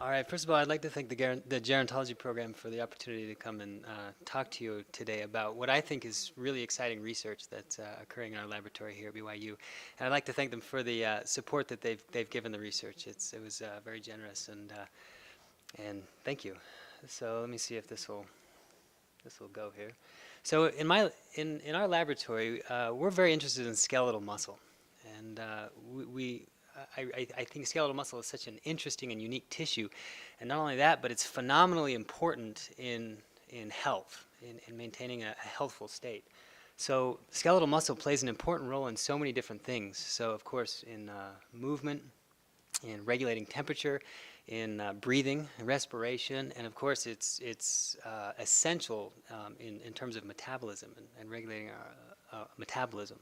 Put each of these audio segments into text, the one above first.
All right, first of all, I'd like to thank the Gerontology program for the opportunity to come and talk to you today about what I think is really exciting research that's occurring in our laboratory here at BYU. And I'd like to thank them for the support that they've given the research. It was very generous, and thank you. So let me see if this will go here. So in our laboratory, we're very interested in skeletal muscle, and I think skeletal muscle is such an interesting and unique tissue, and not only that, but it's phenomenally important in health, in maintaining a healthful state. So skeletal muscle plays an important role in so many different things. So of course in movement, in regulating temperature, in breathing, respiration, and of course it's essential in terms of metabolism and regulating our metabolism.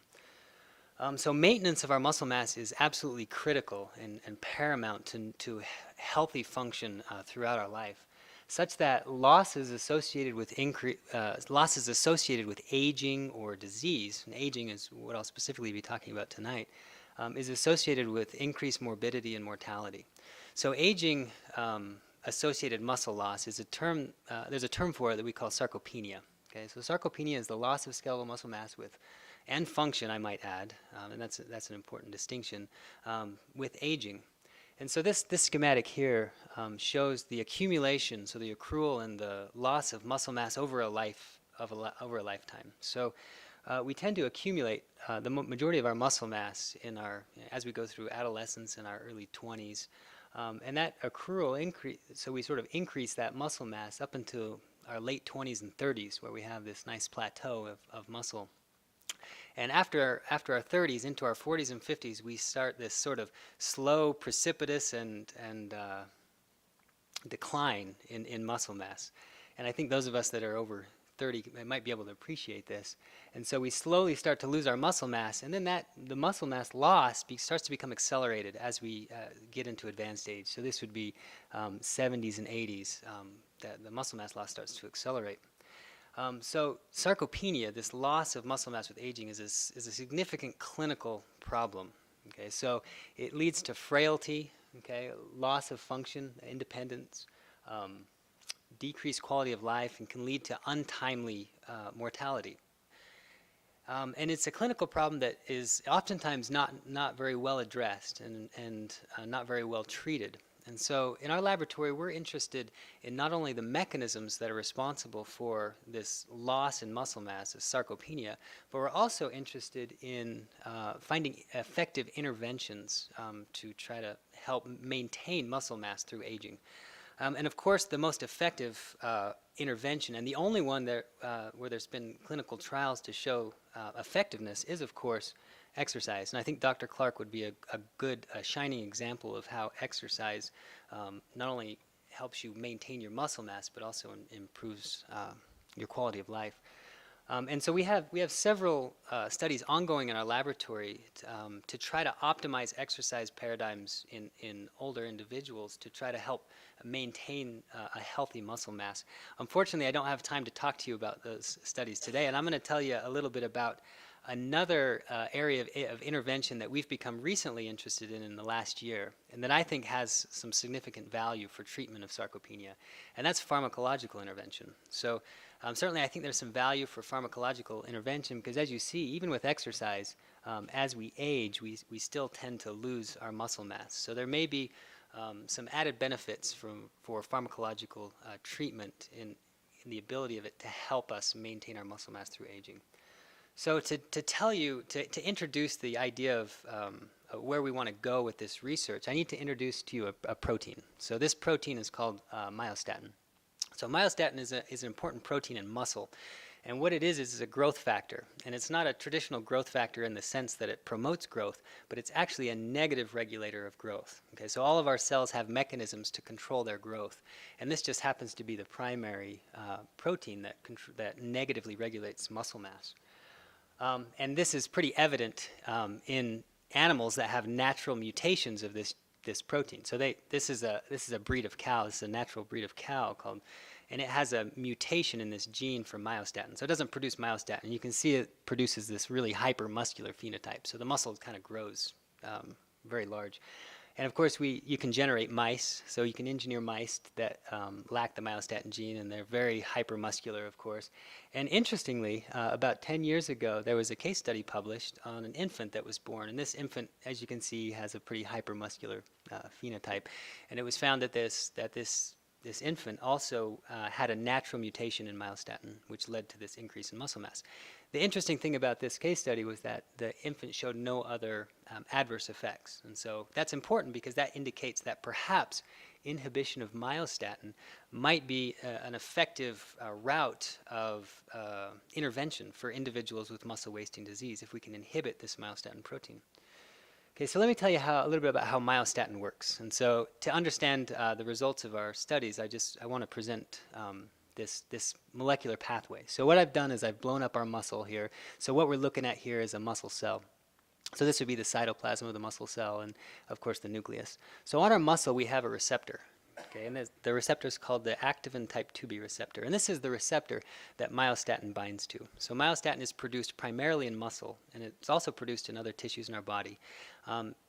So maintenance of our muscle mass is absolutely critical and paramount to healthy function throughout our life, such that losses associated with aging or disease, and aging is what I'll specifically be talking about tonight, is associated with increased morbidity and mortality. So aging associated muscle loss is a term, there's a term for it that we call sarcopenia. Okay, so sarcopenia is the loss of skeletal muscle mass and function, I might add, and that's an important distinction, with aging. And so this schematic here shows the accumulation, so the accrual and the loss of muscle mass over a lifetime. So we tend to accumulate the majority of our muscle mass as we go through adolescence and our early 20s, and that accrual increase. So we sort of increase that muscle mass up until our late 20s and 30s, where we have this nice plateau of muscle. And after our 30s into our 40s and 50s, we start this sort of slow, precipitous and decline in muscle mass. And I think those of us that are over 30 might be able to appreciate this. And so we slowly start to lose our muscle mass, and then the muscle mass loss starts to become accelerated as we get into advanced age. So this would be 70s and 80s, that the muscle mass loss starts to accelerate. So sarcopenia, this loss of muscle mass with aging, is a significant clinical problem. Okay, so it leads to frailty, okay, loss of function, independence, decreased quality of life, and can lead to untimely mortality. And it's a clinical problem that is oftentimes not very well addressed and not very well treated. And so in our laboratory, we're interested in not only the mechanisms that are responsible for this loss in muscle mass, this sarcopenia, but we're also interested in finding effective interventions to try to help maintain muscle mass through aging. And of course, the most effective intervention, and the only one that, where there's been clinical trials to show effectiveness, is of course exercise. And I think Dr. Clark would be a good, shining example of how exercise not only helps you maintain your muscle mass, but also improves your quality of life. And so we have several studies ongoing in our laboratory to try to optimize exercise paradigms in older individuals to try to help maintain a healthy muscle mass. Unfortunately, I don't have time to talk to you about those studies today, and I'm going to tell you a little bit about another area of intervention that we've become recently interested in the last year, and that I think has some significant value for treatment of sarcopenia, and that's pharmacological intervention. So certainly I think there's some value for pharmacological intervention because, as you see, even with exercise, as we age, we still tend to lose our muscle mass. So there may be some added benefits for pharmacological treatment in the ability of it to help us maintain our muscle mass through aging. So to introduce the idea of where we want to go with this research, I need to introduce to you a protein. So this protein is called myostatin. So myostatin is an important protein in muscle. And what it is a growth factor. And it's not a traditional growth factor in the sense that it promotes growth, but it's actually a negative regulator of growth. Okay, so all of our cells have mechanisms to control their growth. And this just happens to be the primary protein that negatively regulates muscle mass. And this is pretty evident in animals that have natural mutations of this protein. So this is a breed of cow. This is a natural breed of cow and it has a mutation in this gene for myostatin. So it doesn't produce myostatin. You can see it produces this really hypermuscular phenotype. So the muscle kind of grows very large. And of course, you can generate mice, so you can engineer mice that lack the myostatin gene, and they're very hypermuscular, of course. And interestingly, about 10 years ago, there was a case study published on an infant that was born. And this infant, as you can see, has a pretty hypermuscular phenotype. And it was found that this infant also had a natural mutation in myostatin, which led to this increase in muscle mass. The interesting thing about this case study was that the infant showed no other adverse effects. And so that's important because that indicates that perhaps inhibition of myostatin might be an effective route of intervention for individuals with muscle wasting disease if we can inhibit this myostatin protein. Okay, so let me tell you a little bit about how myostatin works. And so to understand the results of our studies, I want to present this molecular pathway. So what I've done is I've blown up our muscle here. So what we're looking at here is a muscle cell. So this would be the cytoplasm of the muscle cell and, of course, the nucleus. So on our muscle, we have a receptor. Okay, and the receptor is called the activin type 2B receptor. And this is the receptor that myostatin binds to. So myostatin is produced primarily in muscle, and it's also produced in other tissues in our body.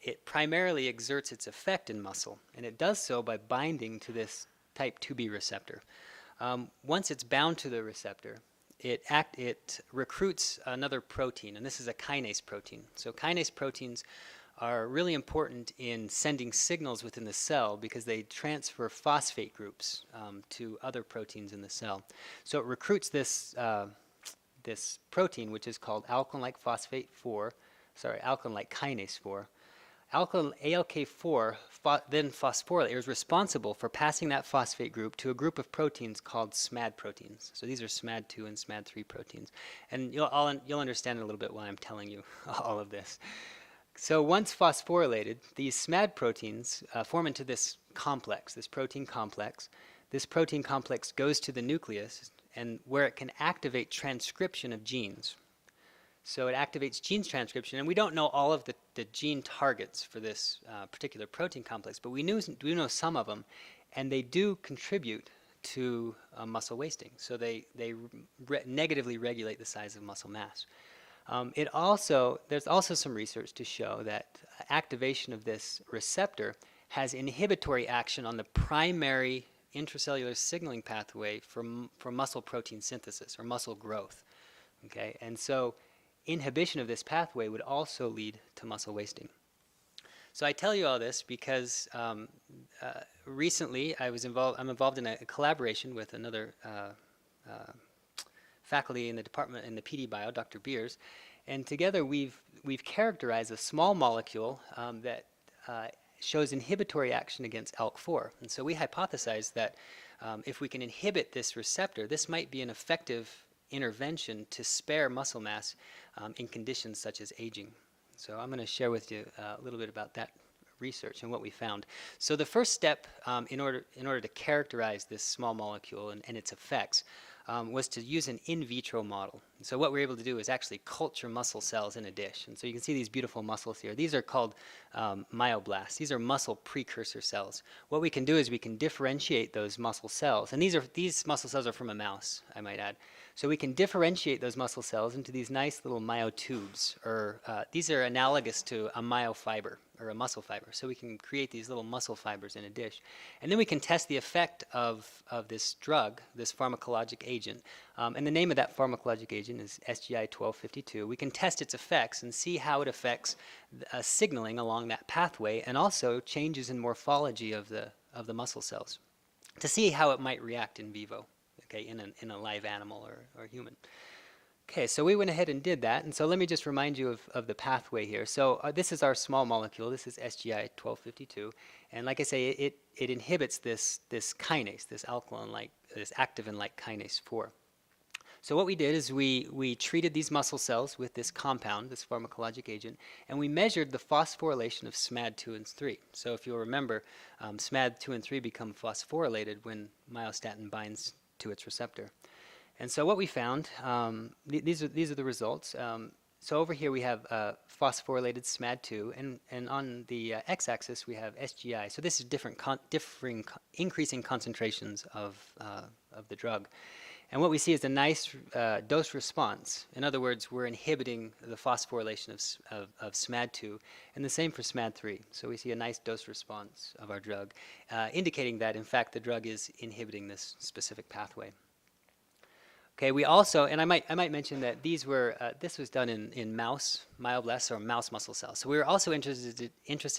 It primarily exerts its effect in muscle, and it does so by binding to this type 2B receptor. Once it's bound to the receptor, it recruits another protein, and this is a kinase protein. So kinase proteins are really important in sending signals within the cell because they transfer phosphate groups to other proteins in the cell. So it recruits this protein, which is called alkaline-like kinase 4. ALK4 then phosphorylates, is responsible for passing that phosphate group to a group of proteins called SMAD proteins. So these are SMAD2 and SMAD3 proteins. And you'll understand in a little bit why I'm telling you all of this. So once phosphorylated, these SMAD proteins form into this complex, this protein complex. This protein complex goes to the nucleus, and where it can activate transcription of genes. So it activates genes transcription, and we don't know all of the gene targets for this particular protein complex, but we know some of them, and they do contribute to muscle wasting. So they negatively regulate the size of muscle mass. There's also some research to show that activation of this receptor has inhibitory action on the primary intracellular signaling pathway for muscle protein synthesis or muscle growth. Okay, and so inhibition of this pathway would also lead to muscle wasting. So I tell you all this because recently I'm involved in a collaboration with another faculty in the department in the PD Bio, Dr. Beers, and together we've characterized a small molecule that shows inhibitory action against ALK4. And so we hypothesized that if we can inhibit this receptor, this might be an effective intervention to spare muscle mass in conditions such as aging. So I'm going to share with you a little bit about that research and what we found. So the first step in order to characterize this small molecule and its effects was to use an in vitro model. So what we're able to do is actually culture muscle cells in a dish. And so you can see these beautiful muscles here. These are called myoblasts. These are muscle precursor cells. What we can do is we can differentiate those muscle cells. And these muscle cells are from a mouse, I might add. So we can differentiate those muscle cells into these nice little myotubes, or these are analogous to a myofiber or a muscle fiber. So we can create these little muscle fibers in a dish. And then we can test the effect of this drug, this pharmacologic agent. And the name of that pharmacologic agent is SGI 1252. We can test its effects and see how it affects signaling along that pathway, and also changes in morphology of the muscle cells, to see how it might react in vivo. Okay, in a live animal or human. Okay, so we went ahead and did that, and so let me just remind you of the pathway here. So this is our small molecule. This is SGI 1252, and like I say, it inhibits this kinase, this activin-like kinase 4. So what we did is we treated these muscle cells with this compound, this pharmacologic agent, and we measured the phosphorylation of SMAD2 and 3. So if you'll remember, SMAD2 and 3 become phosphorylated when myostatin binds to its receptor. And so what we found, these are the results. So over here we have phosphorylated SMAD2, and on the x-axis we have SGI. So this is differing increasing concentrations of the drug. And what we see is a nice dose response. In other words, we're inhibiting the phosphorylation of SMAD2, and the same for SMAD3. So we see a nice dose response of our drug, indicating that, in fact, the drug is inhibiting this specific pathway. Okay, we also, and I might mention that these were, this was done in mouse myoblasts or mouse muscle cells. So we were also interested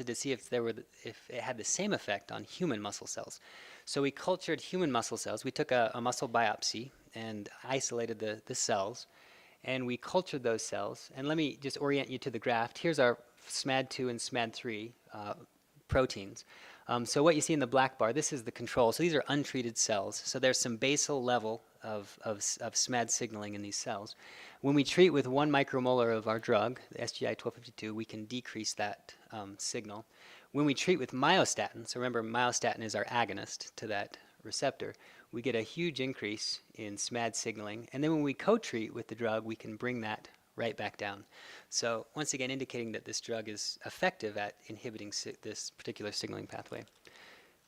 to see if if it had the same effect on human muscle cells. So we cultured human muscle cells. We took a muscle biopsy and isolated the cells, and we cultured those cells. And let me just orient you to the graph. Here's our SMAD2 and SMAD3 proteins. So what you see in the black bar, this is the control. So these are untreated cells. So there's some basal level of SMAD signaling in these cells. When we treat with 1 micromolar of our drug, the SGI-1252, we can decrease that signal. When we treat with myostatin, so remember myostatin is our agonist to that receptor, we get a huge increase in SMAD signaling. And then when we co-treat with the drug, we can bring that right back down. So once again, indicating that this drug is effective at inhibiting this particular signaling pathway.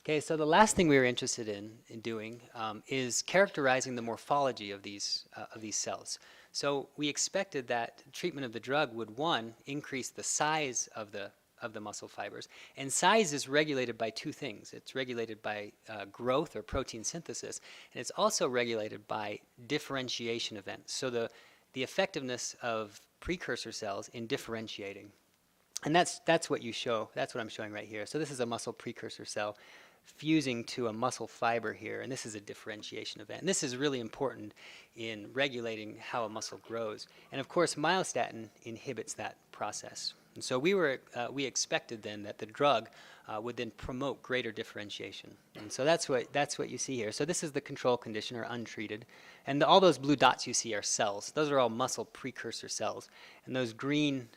Okay, so the last thing we were interested in doing is characterizing the morphology of these cells. So we expected that treatment of the drug would, one, increase the size of the muscle fibers. And size is regulated by two things. It's regulated by growth or protein synthesis, and it's also regulated by differentiation events. So the effectiveness of precursor cells in differentiating. And that's what you show. That's what I'm showing right here. So this is a muscle precursor cell fusing to a muscle fiber here, and this is a differentiation event. And this is really important in regulating how a muscle grows. And of course, myostatin inhibits that process. And so we expected then that the drug would then promote greater differentiation. And so that's what you see here. So this is the control condition, or untreated. And all those blue dots you see are cells. Those are all muscle precursor cells. And those green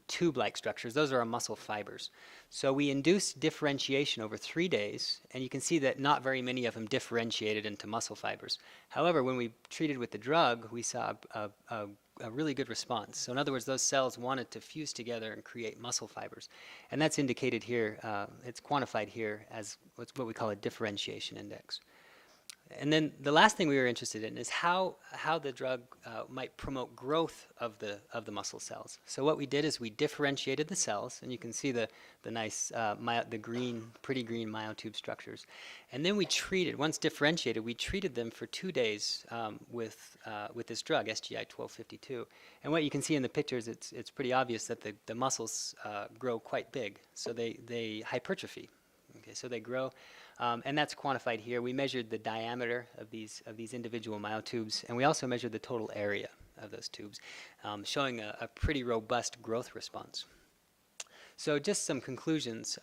tube-like structures, those are our muscle fibers. So we induced differentiation over 3 days, and you can see that not very many of them differentiated into muscle fibers. However, when we treated with the drug, we saw a really good response. So in other words, those cells wanted to fuse together and create muscle fibers. And that's indicated here, it's quantified here as what we call a differentiation index. And then the last thing we were interested in is how the drug might promote growth of the muscle cells. So what we did is we differentiated the cells, and you can see the nice pretty green myotube structures. And then we treated, once differentiated, we treated them for 2 days with this drug, SGI-1252. And what you can see in the pictures, it's pretty obvious that the muscles grow quite big, so they hypertrophy. Okay, so they grow. And that's quantified here. We measured the diameter of these individual myotubes, and we also measured the total area of those tubes, showing a pretty robust growth response. So just some conclusions.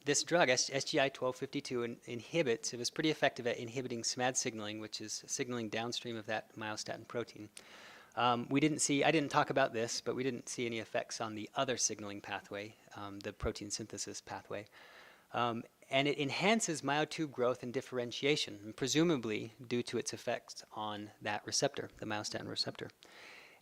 This drug, SGI-1252, inhibits, it was pretty effective at inhibiting SMAD signaling, which is signaling downstream of that myostatin protein. I didn't talk about this, but we didn't see any effects on the other signaling pathway, the protein synthesis pathway. And it enhances myotube growth and differentiation, and presumably due to its effects on that receptor, the myostatin receptor.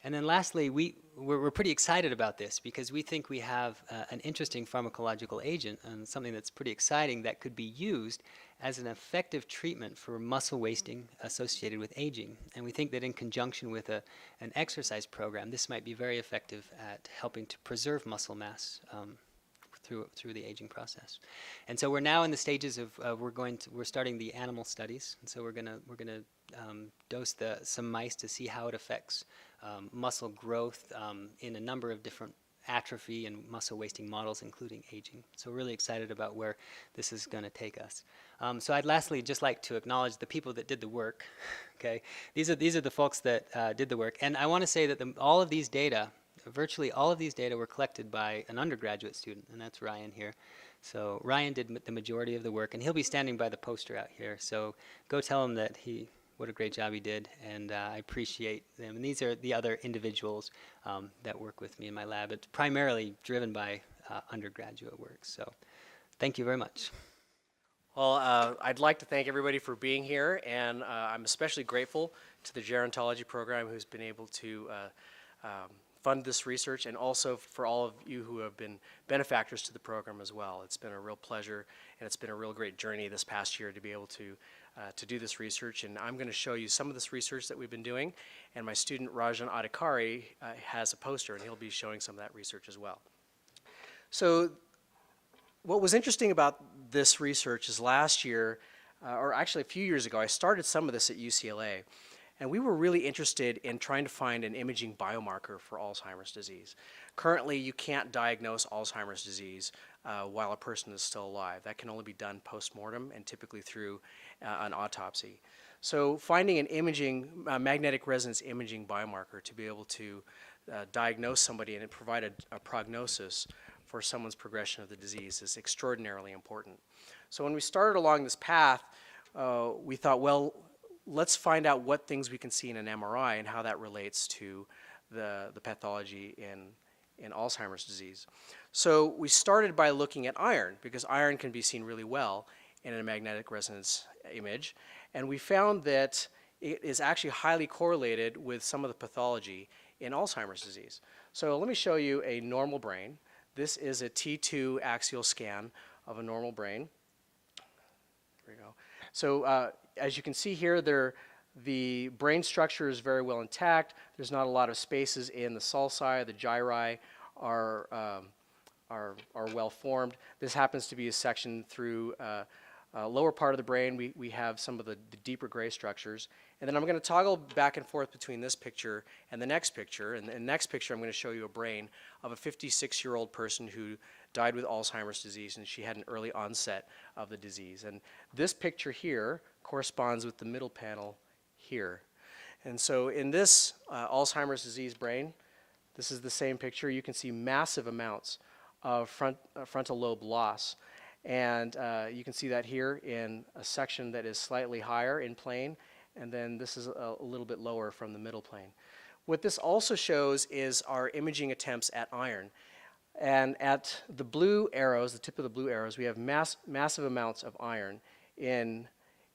And then lastly, we're pretty excited about this because we think we have an interesting pharmacological agent and something that's pretty exciting that could be used as an effective treatment for muscle wasting associated with aging. And we think that in conjunction with an exercise program, this might be very effective at helping to preserve muscle mass through the aging process. And so we're now in the stages of we're starting the animal studies, and so we're gonna dose some mice to see how it affects muscle growth in a number of different atrophy and muscle wasting models, including aging. So we're really excited about where this is going to take us. So I'd lastly just like to acknowledge the people that did the work. Okay, these are the folks that did the work, and I want to say that all of these data. Virtually all of these data were collected by an undergraduate student, and that's Ryan here. So Ryan did the majority of the work, and he'll be standing by the poster out here. So go tell him that what a great job he did, and I appreciate them. And these are the other individuals that work with me in my lab. It's primarily driven by undergraduate work. So thank you very much. Well, I'd like to thank everybody for being here, and I'm especially grateful to the Gerontology program who's been able to fund this research, and also for all of you who have been benefactors to the program as well. It's been a real pleasure, and it's been a real great journey this past year to be able to do this research. And I'm going to show you some of this research that we've been doing, and my student Rajan Adhikari has a poster, and he'll be showing some of that research as well. So what was interesting about this research is last year, or actually a few years ago, I started some of this at UCLA. And we were really interested in trying to find an imaging biomarker for Alzheimer's disease. Currently, you can't diagnose Alzheimer's disease while a person is still alive. That can only be done post-mortem and typically through an autopsy. So finding an imaging, magnetic resonance imaging biomarker to be able to diagnose somebody and provide a prognosis for someone's progression of the disease is extraordinarily important. So when we started along this path, we thought, well, let's find out what things we can see in an MRI and how that relates to the pathology in Alzheimer's disease. So we started by looking at iron, because iron can be seen really well in a magnetic resonance image. And we found that it is actually highly correlated with some of the pathology in Alzheimer's disease. So let me show you a normal brain. This is a T2 axial scan of a normal brain. There we go. So as you can see here, the brain structure is very well intact. There's not a lot of spaces in the sulci. The gyri are well formed. This happens to be a section through lower part of the brain. We have some of the deeper gray structures. And then I'm going to toggle back and forth between this picture and the next picture. And in the next picture, I'm going to show you a brain of a 56-year-old person who died with Alzheimer's disease, and she had an early onset of the disease. And this picture here corresponds with the middle panel here. And so in this Alzheimer's disease brain, this is the same picture. You can see massive amounts of frontal lobe loss. And you can see that here in a section that is slightly higher in plane, and then this is a little bit lower from the middle plane. What this also shows is our imaging attempts at iron. And at the blue arrows, the tip of the blue arrows, we have massive amounts of iron in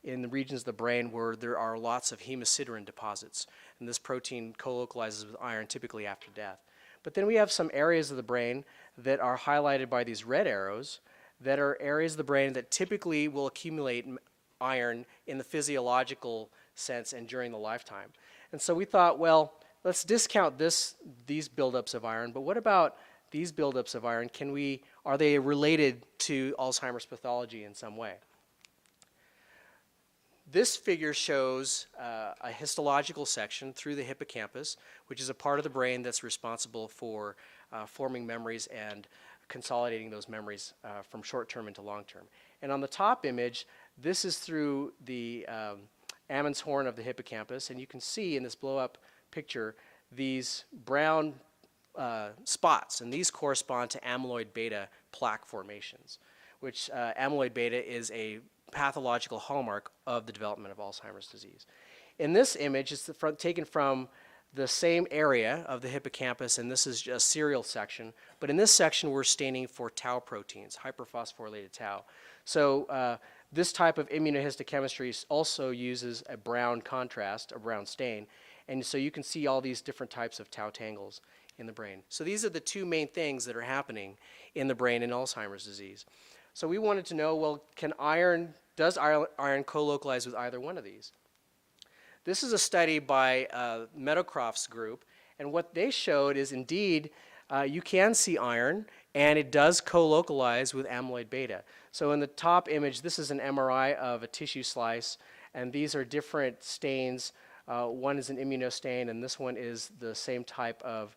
the regions of the brain where there are lots of hemosiderin deposits. And this protein co-localizes with iron typically after death. But then we have some areas of the brain that are highlighted by these red arrows that are areas of the brain that typically will accumulate iron in the physiological sense and during the lifetime. And so we thought, well, let's discount these buildups of iron, but what about these buildups of iron? Are they related to Alzheimer's pathology in some way? This figure shows a histological section through the hippocampus, which is a part of the brain that's responsible for forming memories and consolidating those memories from short-term into long-term. And on the top image, this is through the Ammon's horn of the hippocampus, and you can see in this blow-up picture these brown spots, and these correspond to amyloid beta plaque formations, which amyloid beta is a pathological hallmark of the development of Alzheimer's disease. In this image, it's taken from the same area of the hippocampus, and this is a serial section. But in this section, we're staining for tau proteins, hyperphosphorylated tau. So this type of immunohistochemistry also uses a brown contrast, a brown stain. And so you can see all these different types of tau tangles in the brain. So these are the two main things that are happening in the brain in Alzheimer's disease. So we wanted to know, well, does iron co-localize with either one of these? This is a study by Meadowcroft's group, and what they showed is indeed you can see iron, and it does co-localize with amyloid beta. So in the top image, this is an MRI of a tissue slice, and these are different stains. One is an immunostain, and this one is the same type of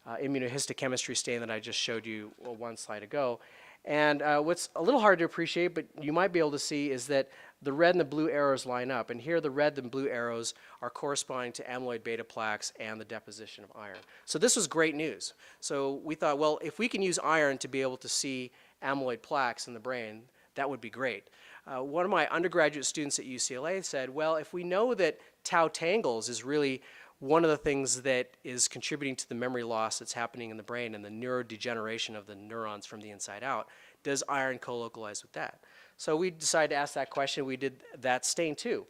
immunohistochemistry stain that I just showed you one slide ago. And what's a little hard to appreciate, but you might be able to see, is that the red and the blue arrows line up. And here the red and blue arrows are corresponding to amyloid beta plaques and the deposition of iron. So this was great news. So we thought, well, if we can use iron to be able to see amyloid plaques in the brain, that would be great. One of my undergraduate students at UCLA said, well, if we know that tau tangles is really one of the things that is contributing to the memory loss that's happening in the brain and the neurodegeneration of the neurons from the inside out, does iron co-localize with that? So we decided to ask that question. We did that stain too.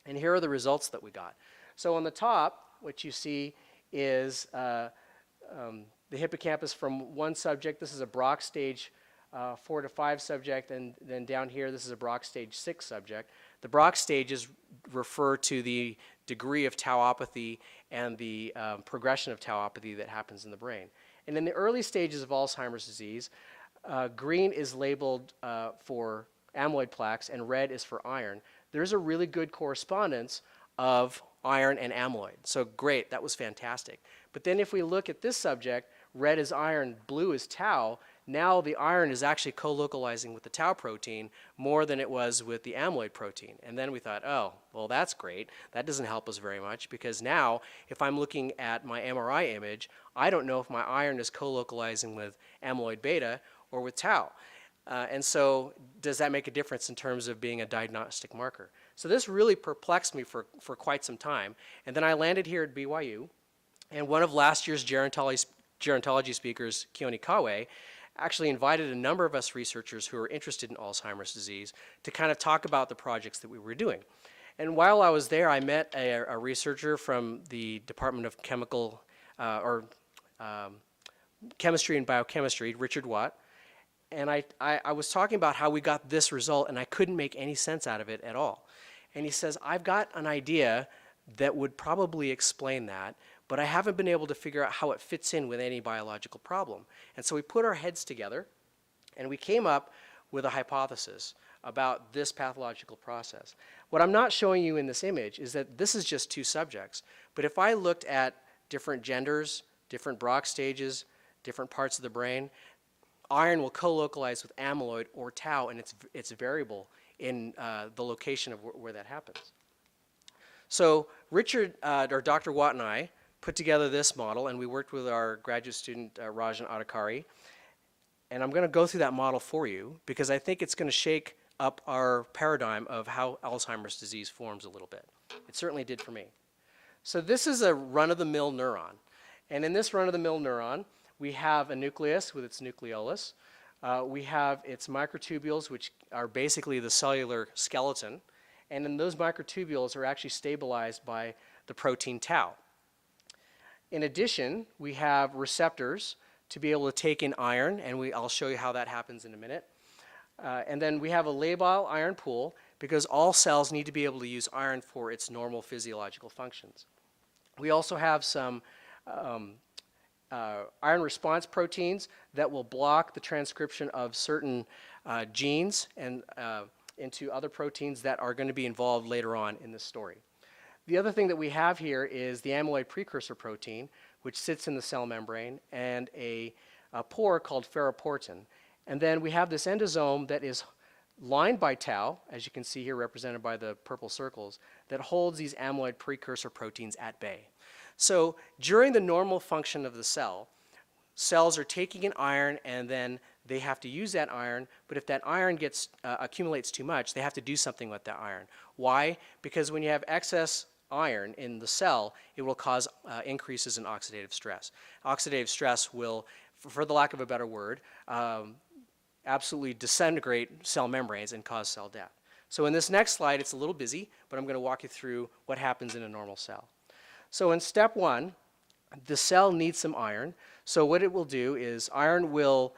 And here are the results that we got. So on the top, what you see is the hippocampus from one subject. This is a Brock stage 4 to 5 subject, and then down here this is a Brock stage 6 subject. The Brock stages refer to the degree of tauopathy and the progression of tauopathy that happens in the brain. And in the early stages of Alzheimer's disease, green is labeled for amyloid plaques and red is for iron. There's a really good correspondence of iron and amyloid. So great, that was fantastic. But then if we look at this subject, red is iron, blue is tau, now the iron is actually co-localizing with the tau protein more than it was with the amyloid protein. And then we thought, oh, well, that's great. That doesn't help us very much because now if I'm looking at my MRI image, I don't know if my iron is co-localizing with amyloid beta or with tau. And so does that make a difference in terms of being a diagnostic marker? So this really perplexed me for quite some time. And then I landed here at BYU, and one of last year's gerontology speakers, Keone Kawe, actually invited a number of us researchers who are interested in Alzheimer's disease to kind of talk about the projects that we were doing. And while I was there, I met a researcher from the Department of Chemistry and Biochemistry, Richard Watt, and I was talking about how we got this result, and I couldn't make any sense out of it at all. And he says, I've got an idea that would probably explain that, but I haven't been able to figure out how it fits in with any biological problem. And so we put our heads together, and we came up with a hypothesis about this pathological process. What I'm not showing you in this image is that this is just 2 subjects, but if I looked at different genders, different Brock stages, different parts of the brain, iron will co-localize with amyloid or tau, and it's variable in the location of where that happens. So Richard, or Dr. Watt and I, put together this model, and we worked with our graduate student, Rajan Adhikari. And I'm going to go through that model for you because I think it's going to shake up our paradigm of how Alzheimer's disease forms a little bit. It certainly did for me. So this is a run-of-the-mill neuron. And in this run-of-the-mill neuron, we have a nucleus with its nucleolus. We have its microtubules, which are basically the cellular skeleton. And then those microtubules are actually stabilized by the protein tau. In addition, we have receptors to be able to take in iron, and I'll show you how that happens in a minute. And then we have a labile iron pool because all cells need to be able to use iron for its normal physiological functions. We also have some iron response proteins that will block the transcription of certain genes and into other proteins that are going to be involved later on in this story. The other thing that we have here is the amyloid precursor protein, which sits in the cell membrane, and a pore called ferroportin. And then we have this endosome that is lined by tau, as you can see here represented by the purple circles, that holds these amyloid precursor proteins at bay. So during the normal function of the cell, cells are taking in iron and then they have to use that iron, but if that iron accumulates too much, they have to do something with that iron. Why? Because when you have excess iron in the cell, it will cause increases in oxidative stress. Oxidative stress will, for the lack of a better word, absolutely disintegrate cell membranes and cause cell death. So in this next slide, it's a little busy, but I'm going to walk you through what happens in a normal cell. So in step 1, the cell needs some iron. So what it will do is iron will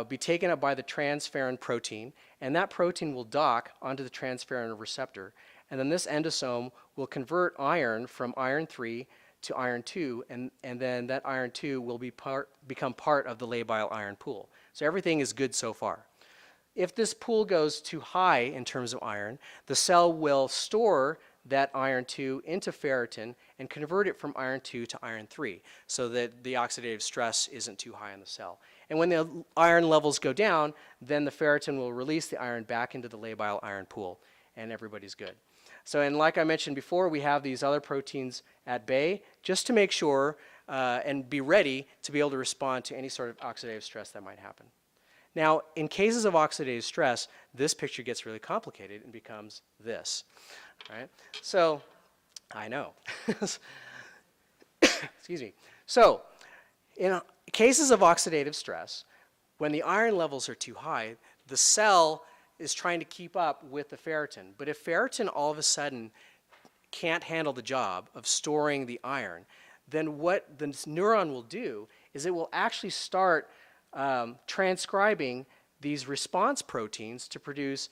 be taken up by the transferrin protein, and that protein will dock onto the transferrin receptor. And then this endosome will convert iron from iron 3 to iron 2, and then that iron 2 will become part of the labile iron pool. So everything is good so far. If this pool goes too high in terms of iron, the cell will store that iron 2 into ferritin and convert it from iron 2 to iron 3 so that the oxidative stress isn't too high in the cell. And when the iron levels go down, then the ferritin will release the iron back into the labile iron pool, and everybody's good. So, and like I mentioned before, we have these other proteins at bay just to make sure and be ready to be able to respond to any sort of oxidative stress that might happen. Now, in cases of oxidative stress, this picture gets really complicated and becomes this. Right? So, I know. Excuse me. So, in cases of oxidative stress, when the iron levels are too high, the cell is trying to keep up with the ferritin. But if ferritin all of a sudden can't handle the job of storing the iron, then what the neuron will do is it will actually start transcribing these response proteins to produce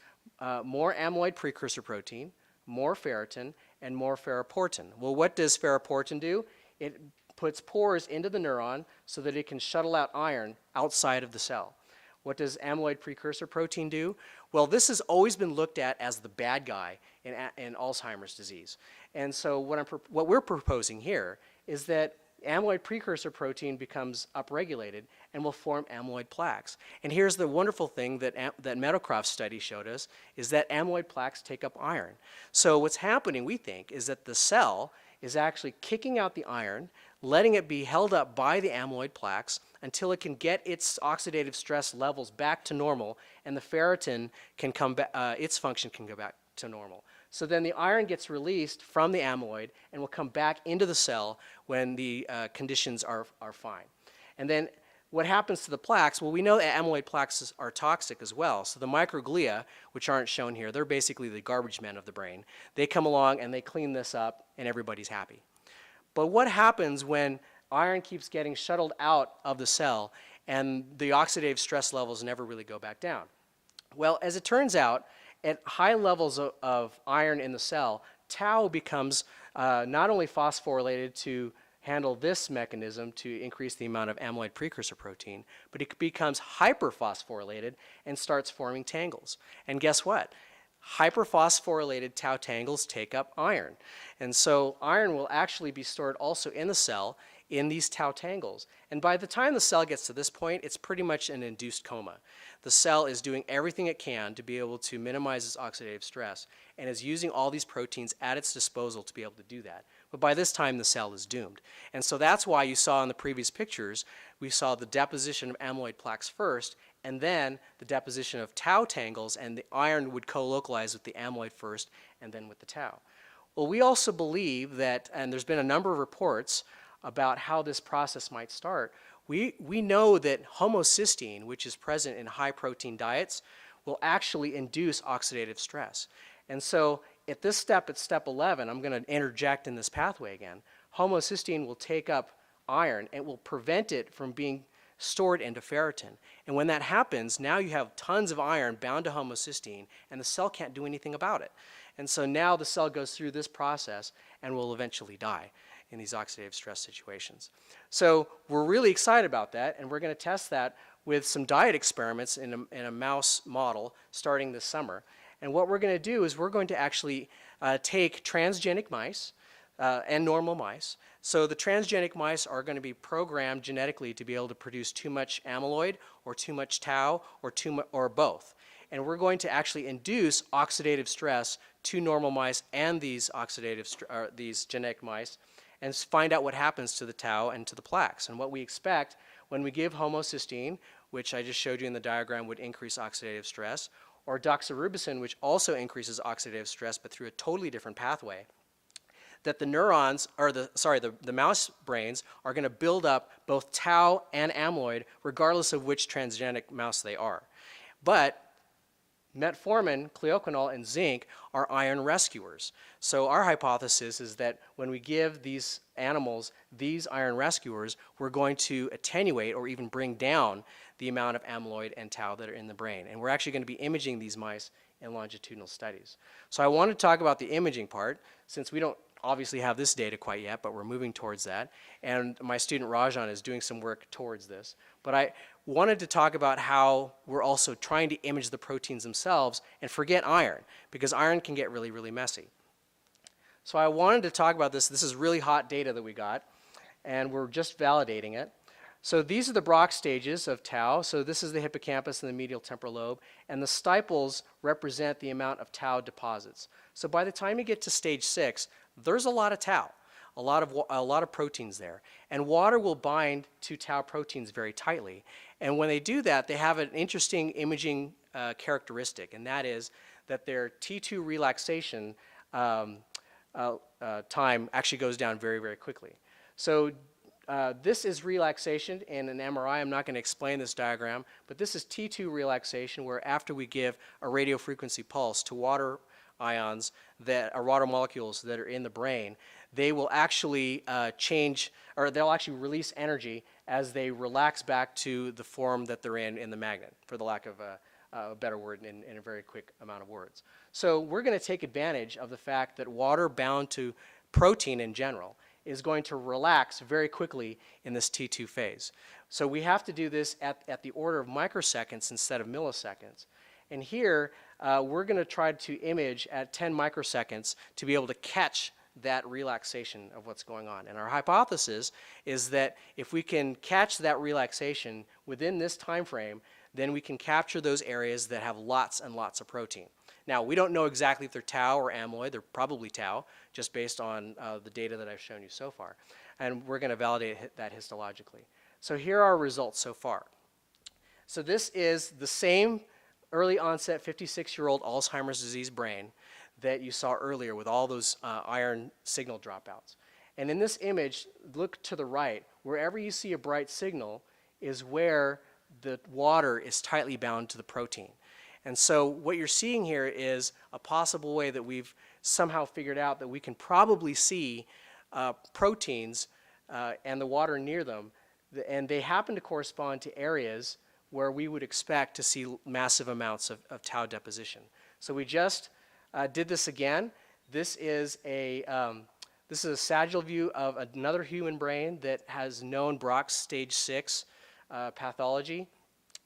more amyloid precursor protein, more ferritin, and more ferroportin. Well, what does ferroportin do? It puts pores into the neuron so that it can shuttle out iron outside of the cell. What does amyloid precursor protein do? Well, this has always been looked at as the bad guy in Alzheimer's disease. And so what we're proposing here is that amyloid precursor protein becomes upregulated and will form amyloid plaques. And here's the wonderful thing that Meadowcroft's study showed us, is that amyloid plaques take up iron. So what's happening, we think, is that the cell is actually kicking out the iron, letting it be held up by the amyloid plaques until it can get its oxidative stress levels back to normal, and the ferritin can come back, its function can go back to normal. So then the iron gets released from the amyloid and will come back into the cell when the conditions are fine. And then what happens to the plaques? Well, we know that amyloid plaques are toxic as well. So the microglia, which aren't shown here, they're basically the garbage men of the brain. They come along and they clean this up and everybody's happy. But what happens when iron keeps getting shuttled out of the cell and the oxidative stress levels never really go back down? Well, as it turns out, at high levels of iron in the cell, tau becomes not only phosphorylated to handle this mechanism to increase the amount of amyloid precursor protein, but it becomes hyperphosphorylated and starts forming tangles. And guess what? Hyperphosphorylated tau tangles take up iron. And so iron will actually be stored also in the cell in these tau tangles. And by the time the cell gets to this point, it's pretty much an induced coma. The cell is doing everything it can to be able to minimize its oxidative stress and is using all these proteins at its disposal to be able to do that. But by this time, the cell is doomed. And so that's why you saw in the previous pictures, we saw the deposition of amyloid plaques first, and then the deposition of tau tangles, and the iron would co-localize with the amyloid first and then with the tau. Well, we also believe that, and there's been a number of reports about how this process might start. We know that homocysteine, which is present in high protein diets, will actually induce oxidative stress. And so at this step, at step 11, I'm going to interject in this pathway again. Homocysteine will take up iron and will prevent it from being stored into ferritin. And when that happens, now you have tons of iron bound to homocysteine, and the cell can't do anything about it. And so now the cell goes through this process and will eventually die in these oxidative stress situations. So we're really excited about that, and we're going to test that with some diet experiments in a mouse model starting this summer. And what we're going to do is we're going to actually take transgenic mice and normal mice. So the transgenic mice are going to be programmed genetically to be able to produce too much amyloid or too much tau or both. And we're going to actually induce oxidative stress to normal mice and these genetic mice, and find out what happens to the tau and to the plaques. And what we expect when we give homocysteine, which I just showed you in the diagram would increase oxidative stress, or doxorubicin, which also increases oxidative stress but through a totally different pathway, that the neurons, or the mouse brains are going to build up both tau and amyloid regardless of which transgenic mouse they are. But metformin, cleoquinol, and zinc are iron rescuers. So our hypothesis is that when we give these animals these iron rescuers, we're going to attenuate or even bring down the amount of amyloid and tau that are in the brain. And we're actually going to be imaging these mice in longitudinal studies. So I want to talk about the imaging part, since we don't obviously have this data quite yet, but we're moving towards that. And my student Rajan is doing some work towards this. But I wanted to talk about how we're also trying to image the proteins themselves and forget iron, because iron can get really, really messy. So I wanted to talk about this. This is really hot data that we got, and we're just validating it. So these are the Brock stages of tau. So this is the hippocampus and the medial temporal lobe, and the stipules represent the amount of tau deposits. So by the time you get to stage 6, there's a lot of tau, a lot of proteins there. And water will bind to tau proteins very tightly. And when they do that, they have an interesting imaging characteristic, and that is that their T2 relaxation time actually goes down very, very quickly. So this is relaxation in an MRI. I'm not going to explain this diagram, but this is T2 relaxation, where after we give a radiofrequency pulse to water ions that are water molecules that are in the brain, they will actually change, or they'll actually release energy as they relax back to the form that they're in the magnet, for the lack of a better word in a very quick amount of words. So we're going to take advantage of the fact that water bound to protein in general is going to relax very quickly in this T2 phase. So we have to do this at the order of microseconds instead of milliseconds. And here, we're going to try to image at 10 microseconds to be able to catch that relaxation of what's going on. And our hypothesis is that if we can catch that relaxation within this time frame, then we can capture those areas that have lots and lots of protein. Now, we don't know exactly if they're tau or amyloid. They're probably tau, just based on the data that I've shown you so far. And we're going to validate that histologically. So here are our results so far. So this is the same early onset 56-year-old Alzheimer's disease brain that you saw earlier with all those iron signal dropouts. And in this image, look to the right. Wherever you see a bright signal is where the water is tightly bound to the protein. And so what you're seeing here is a possible way that we've somehow figured out that we can probably see proteins and the water near them, and they happen to correspond to areas where we would expect to see massive amounts of tau deposition. So we just did this again. This is a sagittal view of another human brain that has known Brock's stage 6 pathology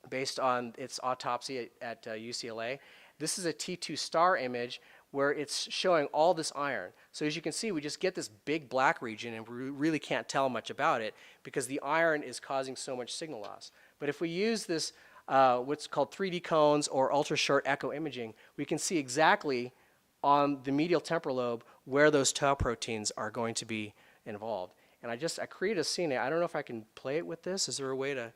based on its autopsy at UCLA. This is a T2 star image where it's showing all this iron. So as you can see, we just get this big black region, and we really can't tell much about it because the iron is causing so much signal loss. But if we use this, what's called 3D cones or ultra-short echo imaging, we can see exactly on the medial temporal lobe where those tau proteins are going to be involved. And I created a scene. I don't know if I can play it with this. Is there a way to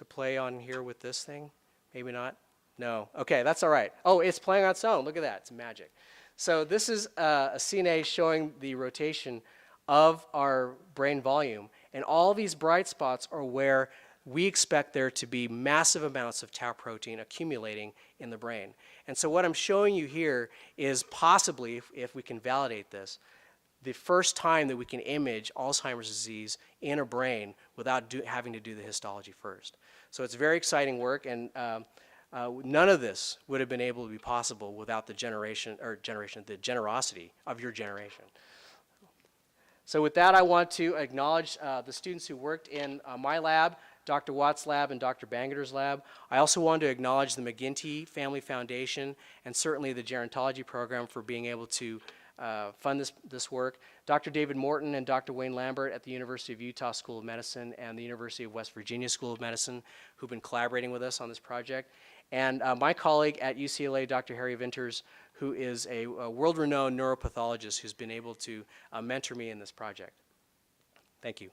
play on here with this thing? Maybe not. No. Okay, that's all right. Oh, it's playing on its own. Look at that. It's magic. So this is a CNA showing the rotation of our brain volume. And all these bright spots are where we expect there to be massive amounts of tau protein accumulating in the brain. And so what I'm showing you here is possibly, if we can validate this, the first time that we can image Alzheimer's disease in a brain without having to do the histology first. So it's very exciting work, and none of this would have been able to be possible without the the generosity of your generation. So with that, I want to acknowledge the students who worked in my lab, Dr. Watt's lab, and Dr. Bangerter's lab. I also want to acknowledge the McGinty Family Foundation and certainly the Gerontology program for being able to fund this work. Dr. David Morton and Dr. Wayne Lambert at the University of Utah School of Medicine and the University of West Virginia School of Medicine, who've been collaborating with us on this project. And my colleague at UCLA, Dr. Harry Vinters, who is a world-renowned neuropathologist who's been able to mentor me in this project. Thank you.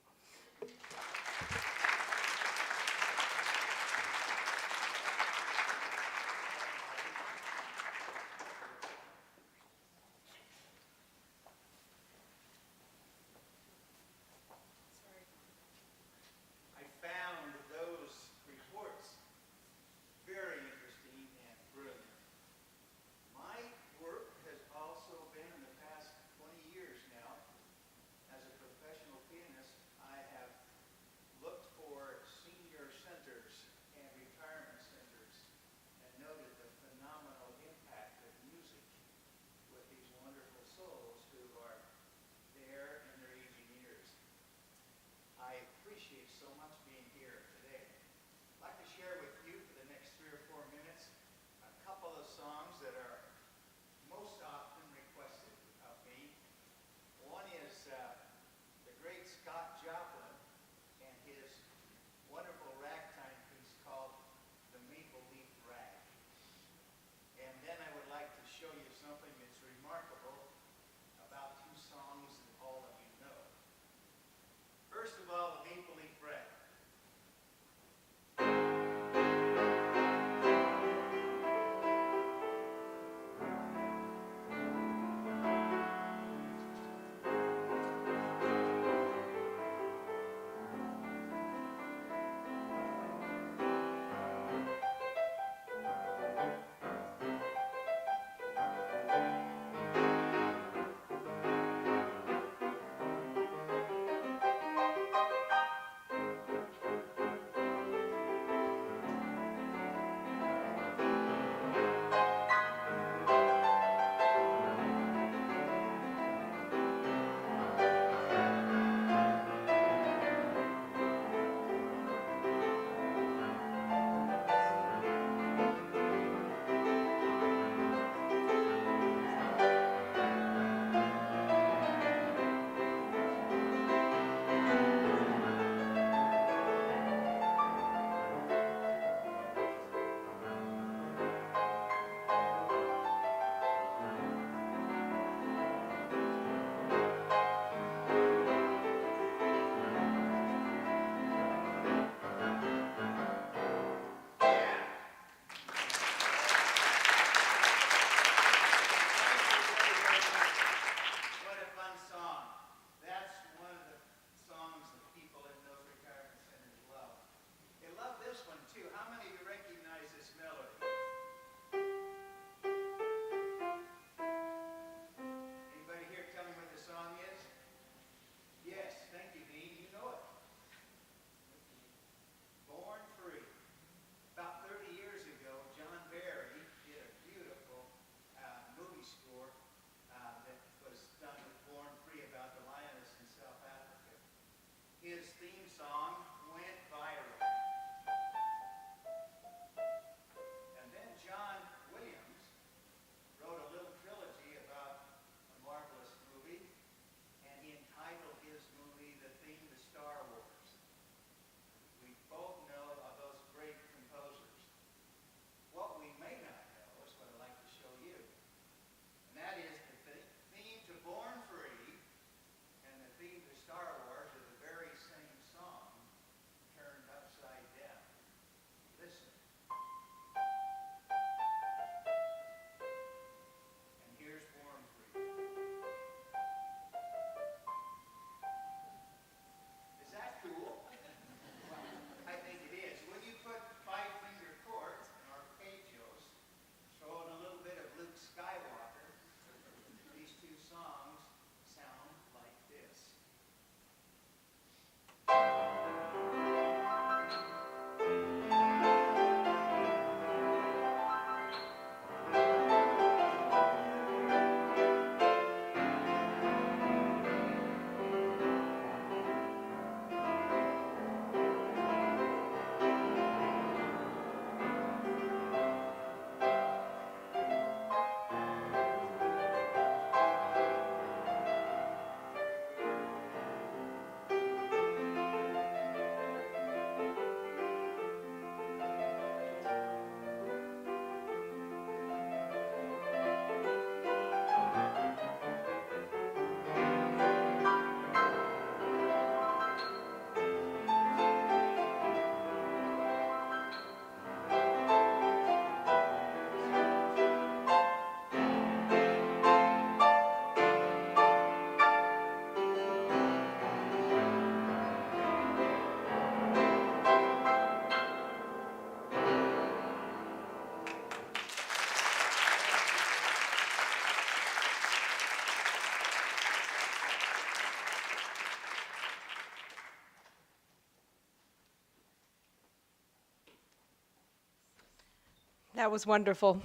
That was wonderful.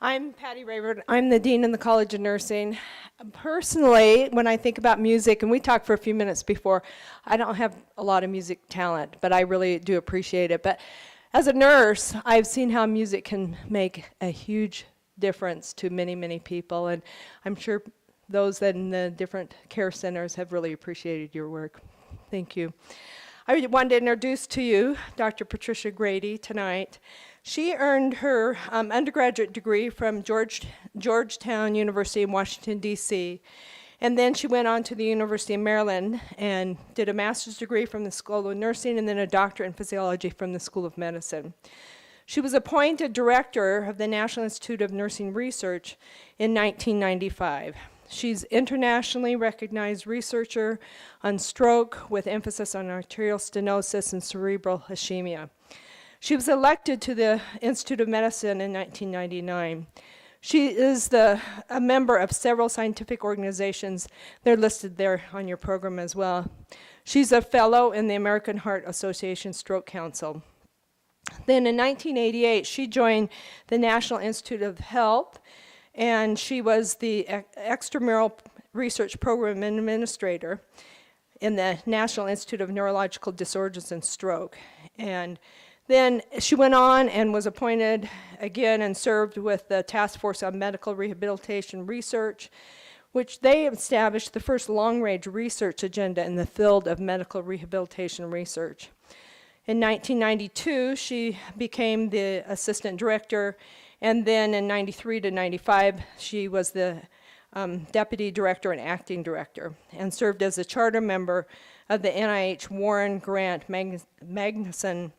I'm Patty Rayburn. I'm the Dean in the College of Nursing. Personally, when I think about music, and we talked for a few minutes before, I don't have a lot of music talent, but I really do appreciate it. But as a nurse, I've seen how music can make a huge difference to many, many people, and I'm sure those that in the different care centers have really appreciated your work. Thank you. I wanted to introduce to you Dr. Patricia Grady tonight. She earned her undergraduate degree from Georgetown University in Washington, D.C., and then she went on to the University of Maryland and did a master's degree from the School of Nursing and then a doctorate in physiology from the School of Medicine. She was appointed director of the National Institute of Nursing Research in 1995. She's internationally recognized researcher on stroke with emphasis on arterial stenosis and cerebral ischemia. She was elected to the Institute of Medicine in 1999. She is a member of several scientific organizations. They're listed there on your program as well. She's a fellow in the American Heart Association Stroke Council. Then in 1988, she joined the National Institute of Health, and she was the extramural research program administrator in the National Institute of Neurological Disorders and Stroke. And then she went on and was appointed again and served with the Task Force on Medical Rehabilitation Research, which they established the first long-range research agenda in the field of medical rehabilitation research. In 1992, she became the assistant director, and then in 93 to 95, she was the deputy director and acting director, and served as a charter member of the NIH Warren Grant Magnuson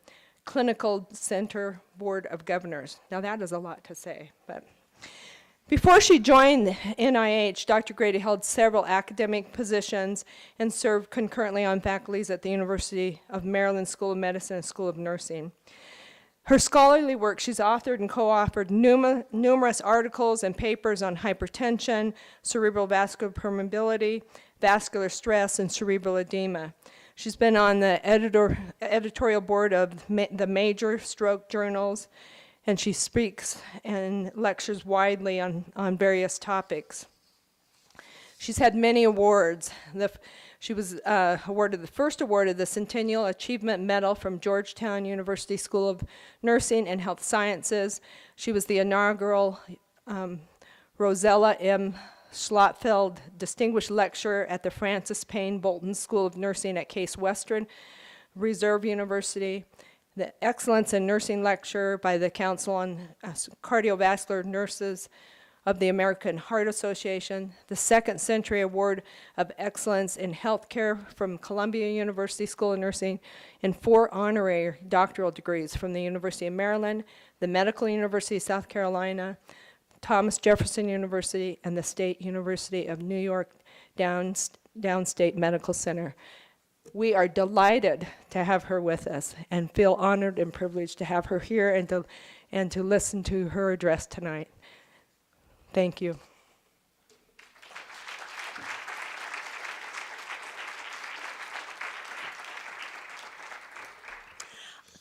Clinical Center Board of Governors. Now that is a lot to say, but before she joined the NIH, Dr. Grady held several academic positions and served concurrently on faculties at the University of Maryland School of Medicine and School of Nursing. Her scholarly work, she's authored and co-authored numerous articles and papers on hypertension, cerebral vascular permeability, vascular stress, and cerebral edema. She's been on the editorial board of the major stroke journals, and she speaks and lectures widely on various topics. She's had many awards. She was awarded the first award of the Centennial Achievement Medal from Georgetown University School of Nursing and Health Sciences. She was the inaugural Rosella M. Schlotfeld Distinguished Lecturer at the Francis Payne Bolton School of Nursing at Case Western Reserve University, the Excellence in Nursing Lecturer by the Council on Cardiovascular Nurses of the American Heart Association, the Second Century Award of Excellence in Healthcare from Columbia University School of Nursing, and 4 honorary doctoral degrees from the University of Maryland, the Medical University of South Carolina, Thomas Jefferson University, and the State University of New York Downstate Medical Center. We are delighted to have her with us and feel honored and privileged to have her here and to listen to her address tonight. Thank you.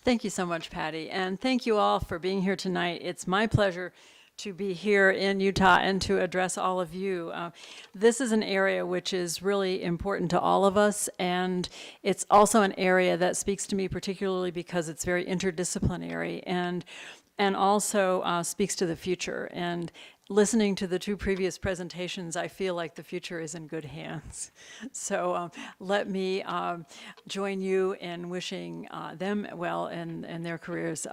Thank you so much, Patty, and thank you all for being here tonight. It's my pleasure to be here in Utah and to address all of you. This is an area which is really important to all of us, and it's also an area that speaks to me particularly because it's very interdisciplinary and also speaks to the future. And listening to the 2 previous presentations, I feel like the future is in good hands. So let me join you in wishing them well in their careers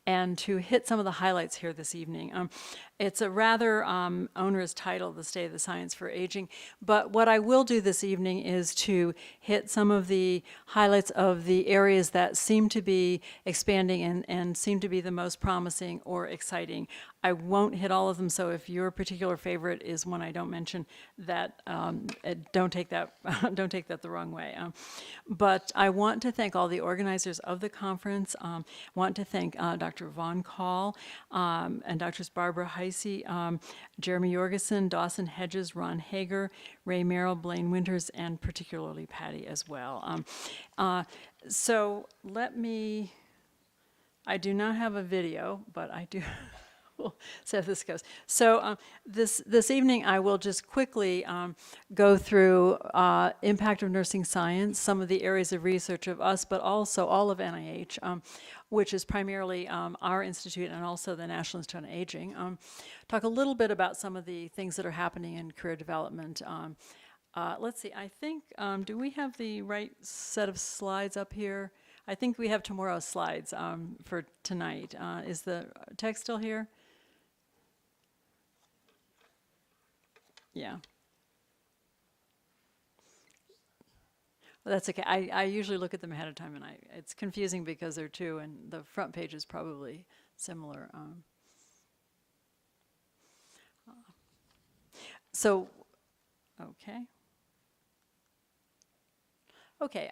and to hit some of the highlights here this evening. It's a rather onerous title, The State of the Science for Aging, but what I will do this evening is to hit some of the highlights of the areas that seem to be expanding and seem to be the most promising or exciting. I won't hit all of them, so if your particular favorite is one I don't mention, that don't take that the wrong way. But I want to thank all the organizers of the conference. Want to thank Dr. Vaughn Call and Drs. Barbara Heisey, Jeremy Jorgensen, Dawson Hedges, Ron Hager, Ray Merrill, Blaine Winters, and particularly Patty as well. So let me I do not have a video, but I do. We'll see how this goes. So this evening, I will just quickly go through impact of nursing science, some of the areas of research of us, but also all of NIH, which is primarily our institute and also the National Institute on Aging. Talk a little bit about some of the things that are happening in career development. Let's see, I think, do we have the right set of slides up here? I think we have tomorrow's slides for tonight. Is the text still here? Yeah. Well, that's okay. I usually look at them ahead of time, and it's confusing because they're two, and the front page is probably similar. Okay. Okay,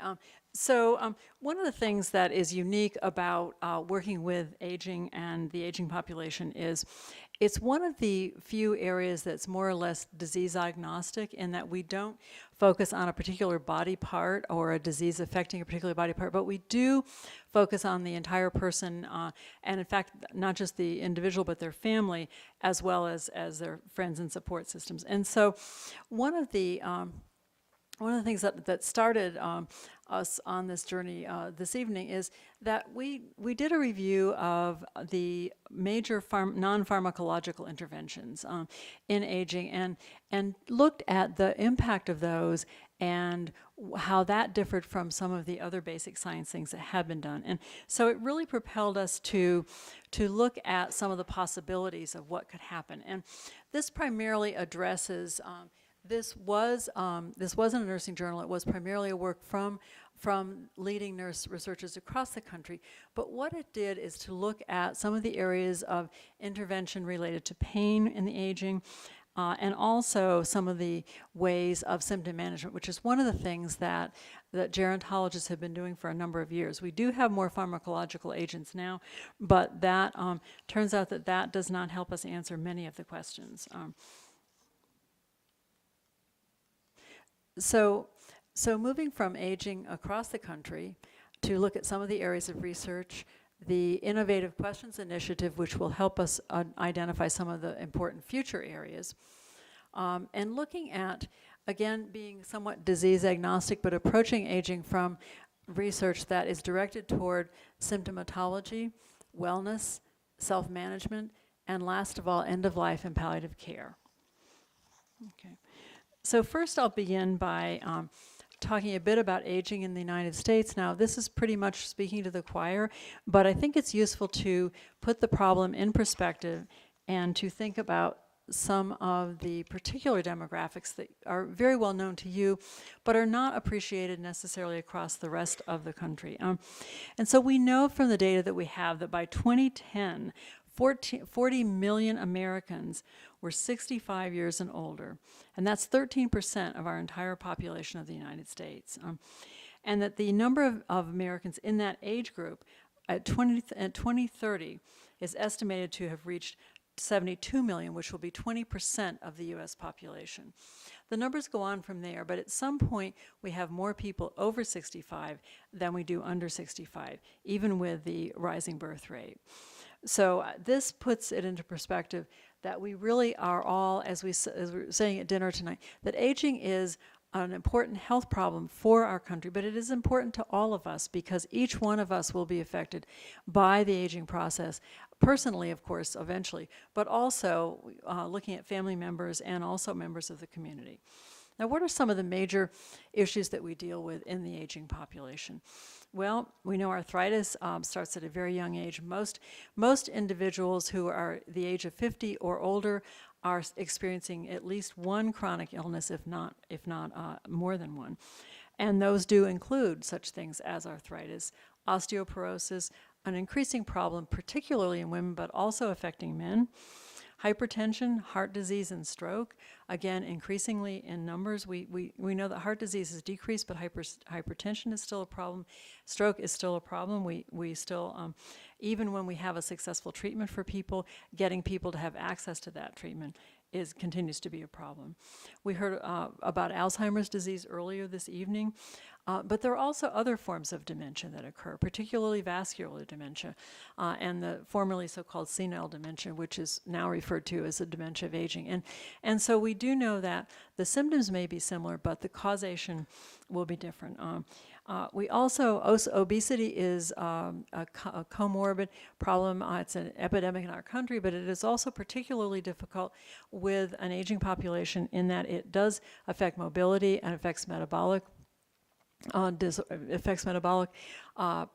one of the things that is unique about working with aging and the aging population is it's one of the few areas that's more or less disease agnostic in that we don't focus on a particular body part or a disease affecting a particular body part, but we do focus on the entire person and in fact, not just the individual, but their family as well as their friends and support systems. And so one of the things that started us on this journey this evening is that we did a review of the major non-pharmacological interventions in aging and looked at the impact of those and how that differed from some of the other basic science things that had been done. And so it really propelled us to look at some of the possibilities of what could happen. And this primarily addresses This wasn't a nursing journal. It was primarily a work from leading nurse researchers across the country. But what it did is to look at some of the areas of intervention related to pain in the aging, and also some of the ways of symptom management, which is one of the things that gerontologists have been doing for a number of years. We do have more pharmacological agents now, but that turns out that does not help us answer many of the questions. So moving from aging across the country to look at some of the areas of research, the Innovative Questions Initiative, which will help us identify some of the important future areas, and looking at, again, being somewhat disease agnostic, but approaching aging from research that is directed toward symptomatology, wellness, self-management, and last of all, end-of-life and palliative care. Okay. So first I'll begin by talking a bit about aging in the United States. Now this is pretty much speaking to the choir, but I think it's useful to put the problem in perspective and to think about some of the particular demographics that are very well known to you, but are not appreciated necessarily across the rest of the country. And so we know from the data that we have that by 2010, 40 million Americans were 65 years and older, and that's 13% of our entire population of the United States. And that the number of Americans in that age group at 2030 is estimated to have reached 72 million, which will be 20% of the US population. The numbers go on from there, but at some point we have more people over 65 than we do under 65, even with the rising birth rate. So this puts it into perspective that we really are all, as we were saying at dinner tonight, that aging is an important health problem for our country, but it is important to all of us because each one of us will be affected by the aging process, personally, of course, eventually, but also looking at family members and also members of the community. Now, what are some of the major issues that we deal with in the aging population? Well, we know arthritis starts at a very young age. Most individuals who are the age of 50 or older are experiencing at least one chronic illness, if not more than one. And those do include such things as arthritis, osteoporosis, an increasing problem, particularly in women, but also affecting men. Hypertension, heart disease, and stroke, again, increasingly in numbers. We know that heart disease has decreased, but hypertension is still a problem. Stroke is still a problem. We still, even when we have a successful treatment for people, getting people to have access to that treatment continues to be a problem. We heard about Alzheimer's disease earlier this evening, but there are also other forms of dementia that occur, particularly vascular dementia, and the formerly so-called senile dementia, which is now referred to as the dementia of aging. And so we do know that the symptoms may be similar, but the causation will be different. We also, obesity is a comorbid problem. It's an epidemic in our country, but it is also particularly difficult with an aging population in that it does affect mobility and affects metabolic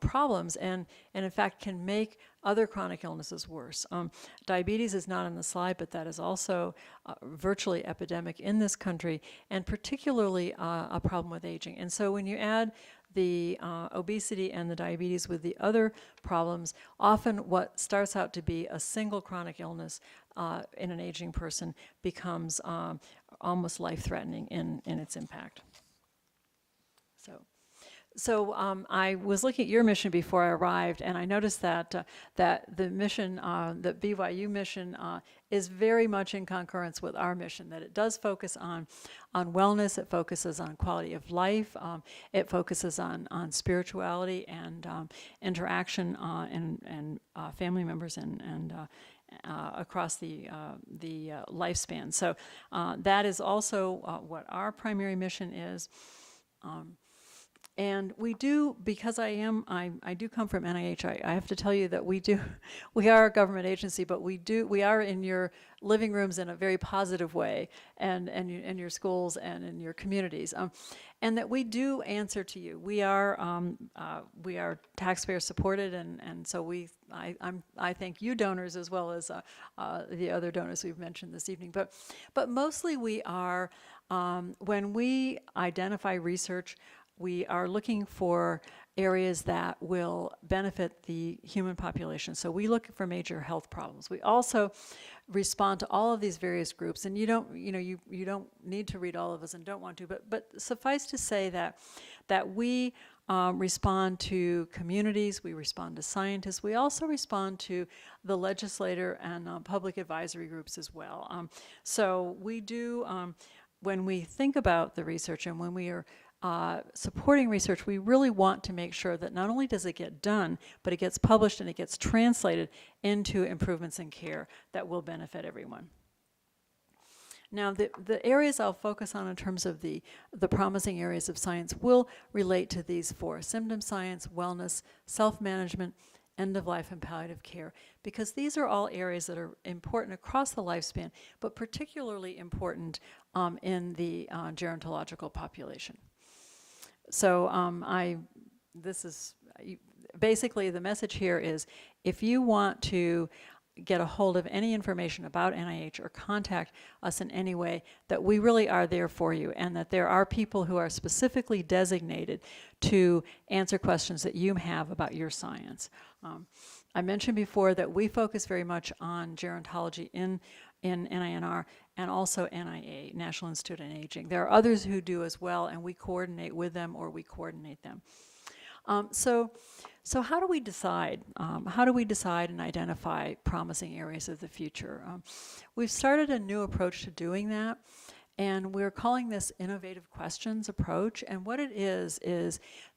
problems, and in fact can make other chronic illnesses worse. Diabetes is not on the slide, but that is also virtually epidemic in this country, and particularly a problem with aging. And so when you add the obesity and the diabetes with the other problems, often what starts out to be a single chronic illness in an aging person becomes almost life-threatening in its impact. So I was looking at your mission before I arrived, and I noticed that that the mission, the BYU mission, is very much in concurrence with our mission. That it does focus on wellness, it focuses on quality of life, it focuses on spirituality and interaction and family members and across the lifespan. So that is also what our primary mission is. And we do, because I do come from NIH, I have to tell you that we are a government agency, but we are in your living rooms in a very positive way, and in your schools and in your communities, and that we do answer to you. We are taxpayer supported, and so I thank you donors as well as the other donors we've mentioned this evening. But mostly we are, when we identify research, we are looking for areas that will benefit the human population. So we look for major health problems. We also respond to all of these various groups, and you don't need to read all of us and don't want to, but suffice to say that we respond to communities, we respond to scientists, we also respond to the legislator and public advisory groups as well. So we do, when we think about the research and when we are supporting research, we really want to make sure that not only does it get done, but it gets published and it gets translated into improvements in care that will benefit everyone. Now, the areas I'll focus on in terms of the promising areas of science will relate to these four: symptom science, wellness, self-management, end-of-life, and palliative care, because these are all areas that are important across the lifespan, but particularly important in the gerontological population. So basically the message here is, if you want to get a hold of any information about NIH or contact us in any way, that we really are there for you, and that there are people who are specifically designated to answer questions that you have about your science. I mentioned before that we focus very much on gerontology in NINR and also NIA, National Institute on Aging. There are others who do as well, and we coordinate with them or we coordinate them. So how do we decide? How do we decide and identify promising areas of the future? We've started a new approach to doing that, and we're calling this innovative questions approach. And what it is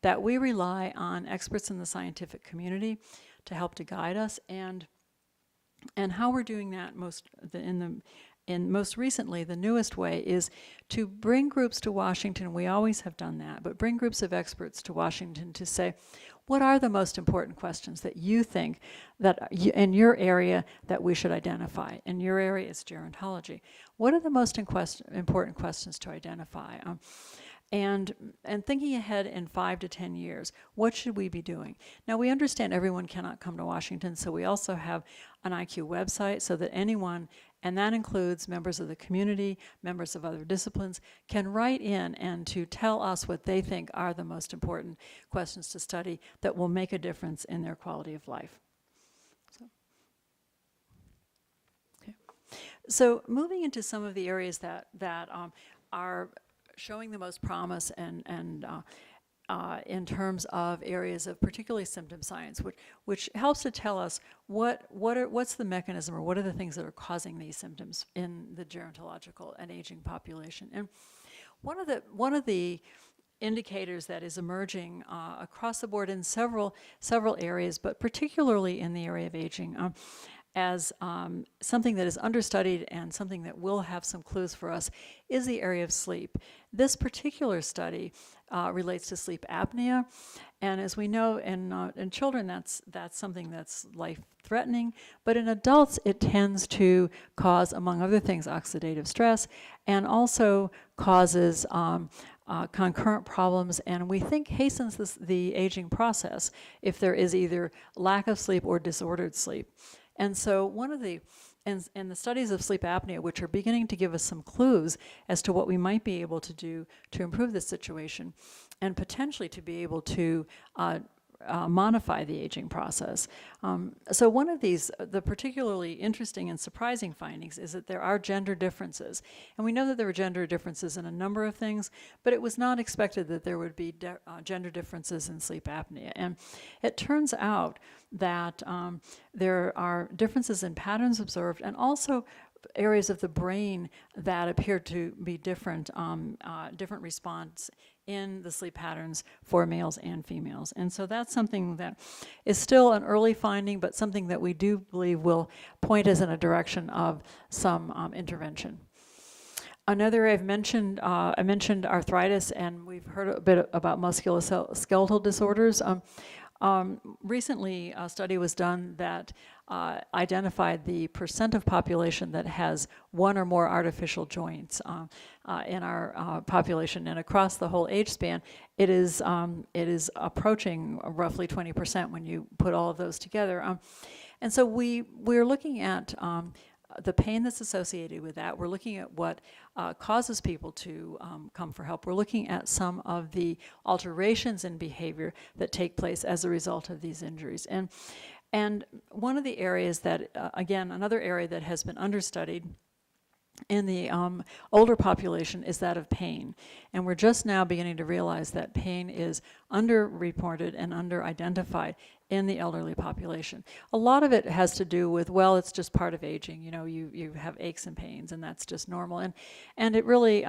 that we rely on experts in the scientific community to help to guide us, and how we're doing that most recently, the newest way is to bring groups to Washington. We always have done that, but bring groups of experts to Washington to say, what are the most important questions that you think that in your area that we should identify? In your area is gerontology. What are the most important questions to identify? And thinking ahead in 5 to 10 years, what should we be doing? Now, we understand everyone cannot come to Washington, so we also have an IQ website so that anyone, and that includes members of the community, members of other disciplines, can write in and to tell us what they think are the most important questions to study that will make a difference in their quality of life. So moving into some of the areas that are showing the most promise and in terms of areas of particularly symptom science, which helps to tell us what's the mechanism or what are the things that are causing these symptoms in the gerontological and aging population. And one of the indicators that is emerging across the board in several areas, but particularly in the area of aging, as something that is understudied and something that will have some clues for us, is the area of sleep. This particular study relates to sleep apnea, and as we know, in children, that's something that's life-threatening, but in adults, it tends to cause, among other things, oxidative stress, and also causes concurrent problems, and we think hastens the aging process if there is either lack of sleep or disordered sleep. And so one of the, and the studies of sleep apnea, which are beginning to give us some clues as to what we might be able to do to improve this situation, and potentially to be able to modify the aging process. So one of these, the particularly interesting and surprising findings is that there are gender differences. And we know that there are gender differences in a number of things, but it was not expected that there would be gender differences in sleep apnea. And it turns out that there are differences in patterns observed and also areas of the brain that appear to be different, different response in the sleep patterns for males and females. And so that's something that is still an early finding, but something that we do believe will point us in a direction of some intervention. Another area I mentioned arthritis, and we've heard a bit about musculoskeletal disorders. Recently, a study was done that identified the percent of population that has one or more artificial joints in our population, and across the whole age span, it is approaching roughly 20% when you put all of those together. And so we're looking at the pain that's associated with that. We're looking at what causes people to come for help. We're looking at some of the alterations in behavior that take place as a result of these injuries. And one of the areas that, again, another area that has been understudied in the older population is that of pain. And we're just now beginning to realize that pain is underreported and under-identified in the elderly population. A lot of it has to do with, well, it's just part of aging. You know, you have aches and pains, and that's just normal. And it really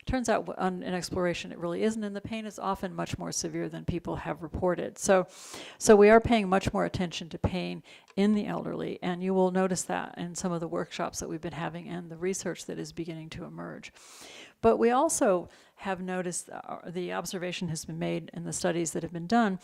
turns out in exploration it really isn't, and the pain is often much more severe than people have reported. So we are paying much more attention to pain in the elderly, and you will notice that in some of the workshops that we've been having and the research that is beginning to emerge. But we also have noticed, the observation has been made in the studies that have been done,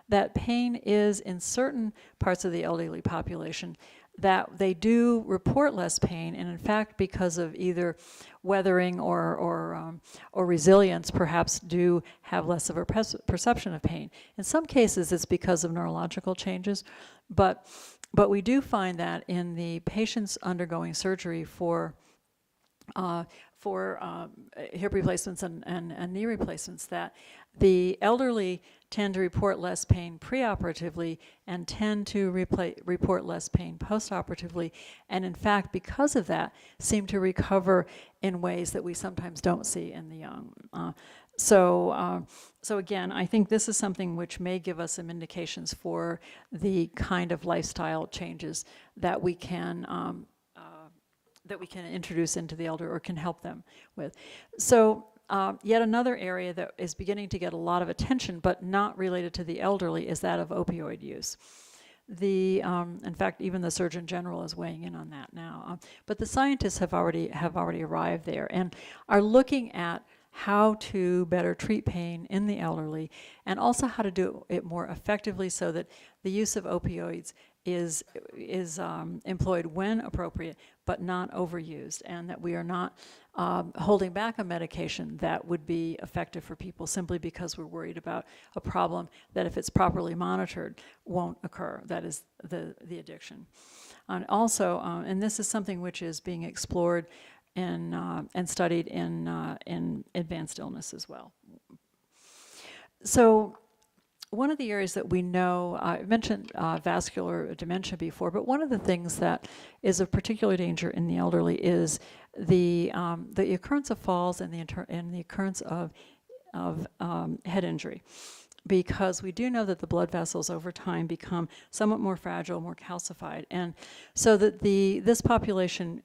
that pain is in certain parts of the elderly population that they do report less pain, and in fact, because of either weathering or resilience, perhaps do have less of a perception of pain. In some cases, it's because of neurological changes, but we do find that in the patients undergoing surgery for hip replacements and knee replacements, that the elderly tend to report less pain preoperatively and tend to report less pain postoperatively, and in fact, because of that, seem to recover in ways that we sometimes don't see in the young. So again, I think this is something which may give us some indications for the kind of lifestyle changes that we can introduce into the elder or can help them with. So yet another area that is beginning to get a lot of attention but not related to the elderly is that of opioid use. In fact, even the Surgeon General is weighing in on that now. But the scientists have already arrived there and are looking at how to better treat pain in the elderly, and also how to do it more effectively so that the use of opioids is employed when appropriate, but not overused, and that we are not holding back a medication that would be effective for people simply because we're worried about a problem that, if it's properly monitored, won't occur. That is the addiction. And also, and this is something which is being explored and studied in advanced illness as well. So one of the areas that we know, I mentioned vascular dementia before, but one of the things that is of particular danger in the elderly is the occurrence of falls and the occurrence of head injury. because we do know that the blood vessels over time become somewhat more fragile, more calcified, and so that this population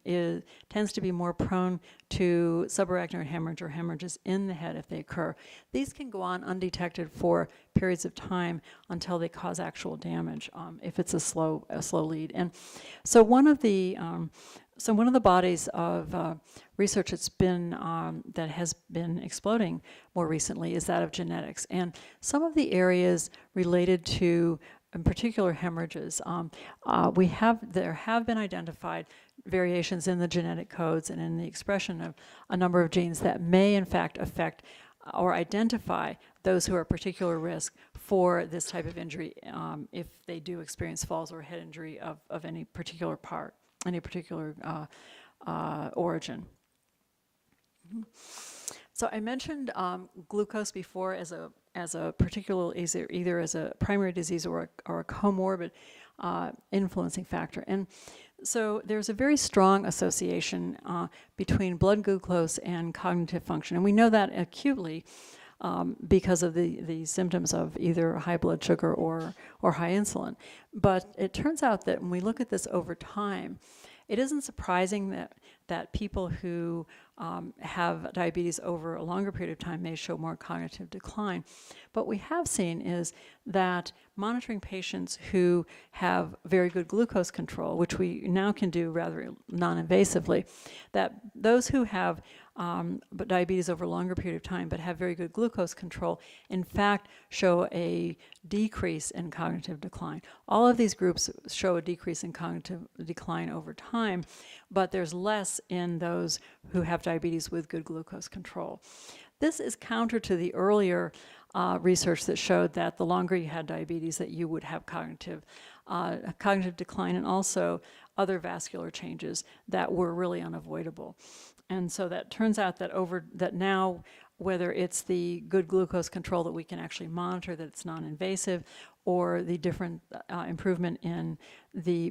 tends to be more prone to subarachnoid hemorrhage or hemorrhages in the head if they occur. These can go on undetected for periods of time until they cause actual damage if it's a slow lead. And so one of the bodies of research that has been exploding more recently is that of genetics. And some of the areas related to, in particular, hemorrhages, there have been identified variations in the genetic codes and in the expression of a number of genes that may, in fact, affect or identify those who are at particular risk for this type of injury if they do experience falls or head injury of any particular part, any particular origin. So I mentioned glucose before as a particular, either as a primary disease or a comorbid influencing factor. And so there's a very strong association between blood glucose and cognitive function. And we know that acutely because of the symptoms of either high blood sugar or high insulin. But it turns out that when we look at this over time, it isn't surprising that people who have diabetes over a longer period of time may show more cognitive decline. What we have seen is that monitoring patients who have very good glucose control, which we now can do rather non-invasively, that those who have diabetes over a longer period of time but have very good glucose control, in fact, show a decrease in cognitive decline. All of these groups show a decrease in cognitive decline over time, but there's less in those who have diabetes with good glucose control. This is counter to the earlier research that showed that the longer you had diabetes, that you would have cognitive decline and also other vascular changes that were really unavoidable. And so that turns out that now, whether it's the good glucose control that we can actually monitor, that it's non-invasive, or the different improvement in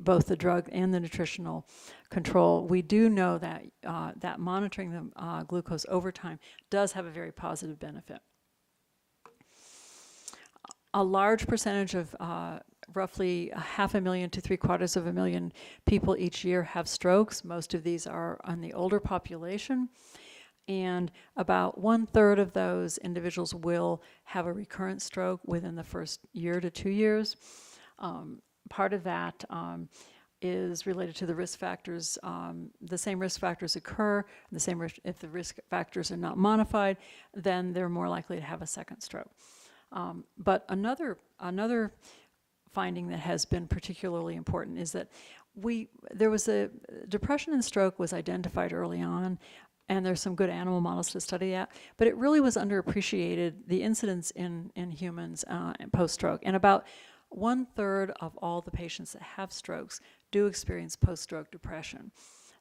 both the drug and the nutritional control, we do know that that monitoring the glucose over time does have a very positive benefit. A large percentage of roughly 500,000 to 750,000 people each year have strokes. Most of these are on the older population. And about 1/3 of those individuals will have a recurrent stroke within the first year to 2 years. Part of that is related to the risk factors. The same risk factors occur, if the risk factors are not modified, then they're more likely to have a second stroke. But another finding that has been particularly important is that there was a depression and stroke was identified early on, and there's some good animal models to study that, but it really was underappreciated, the incidence in humans post-stroke. And about 1/3 of all the patients that have strokes do experience post-stroke depression.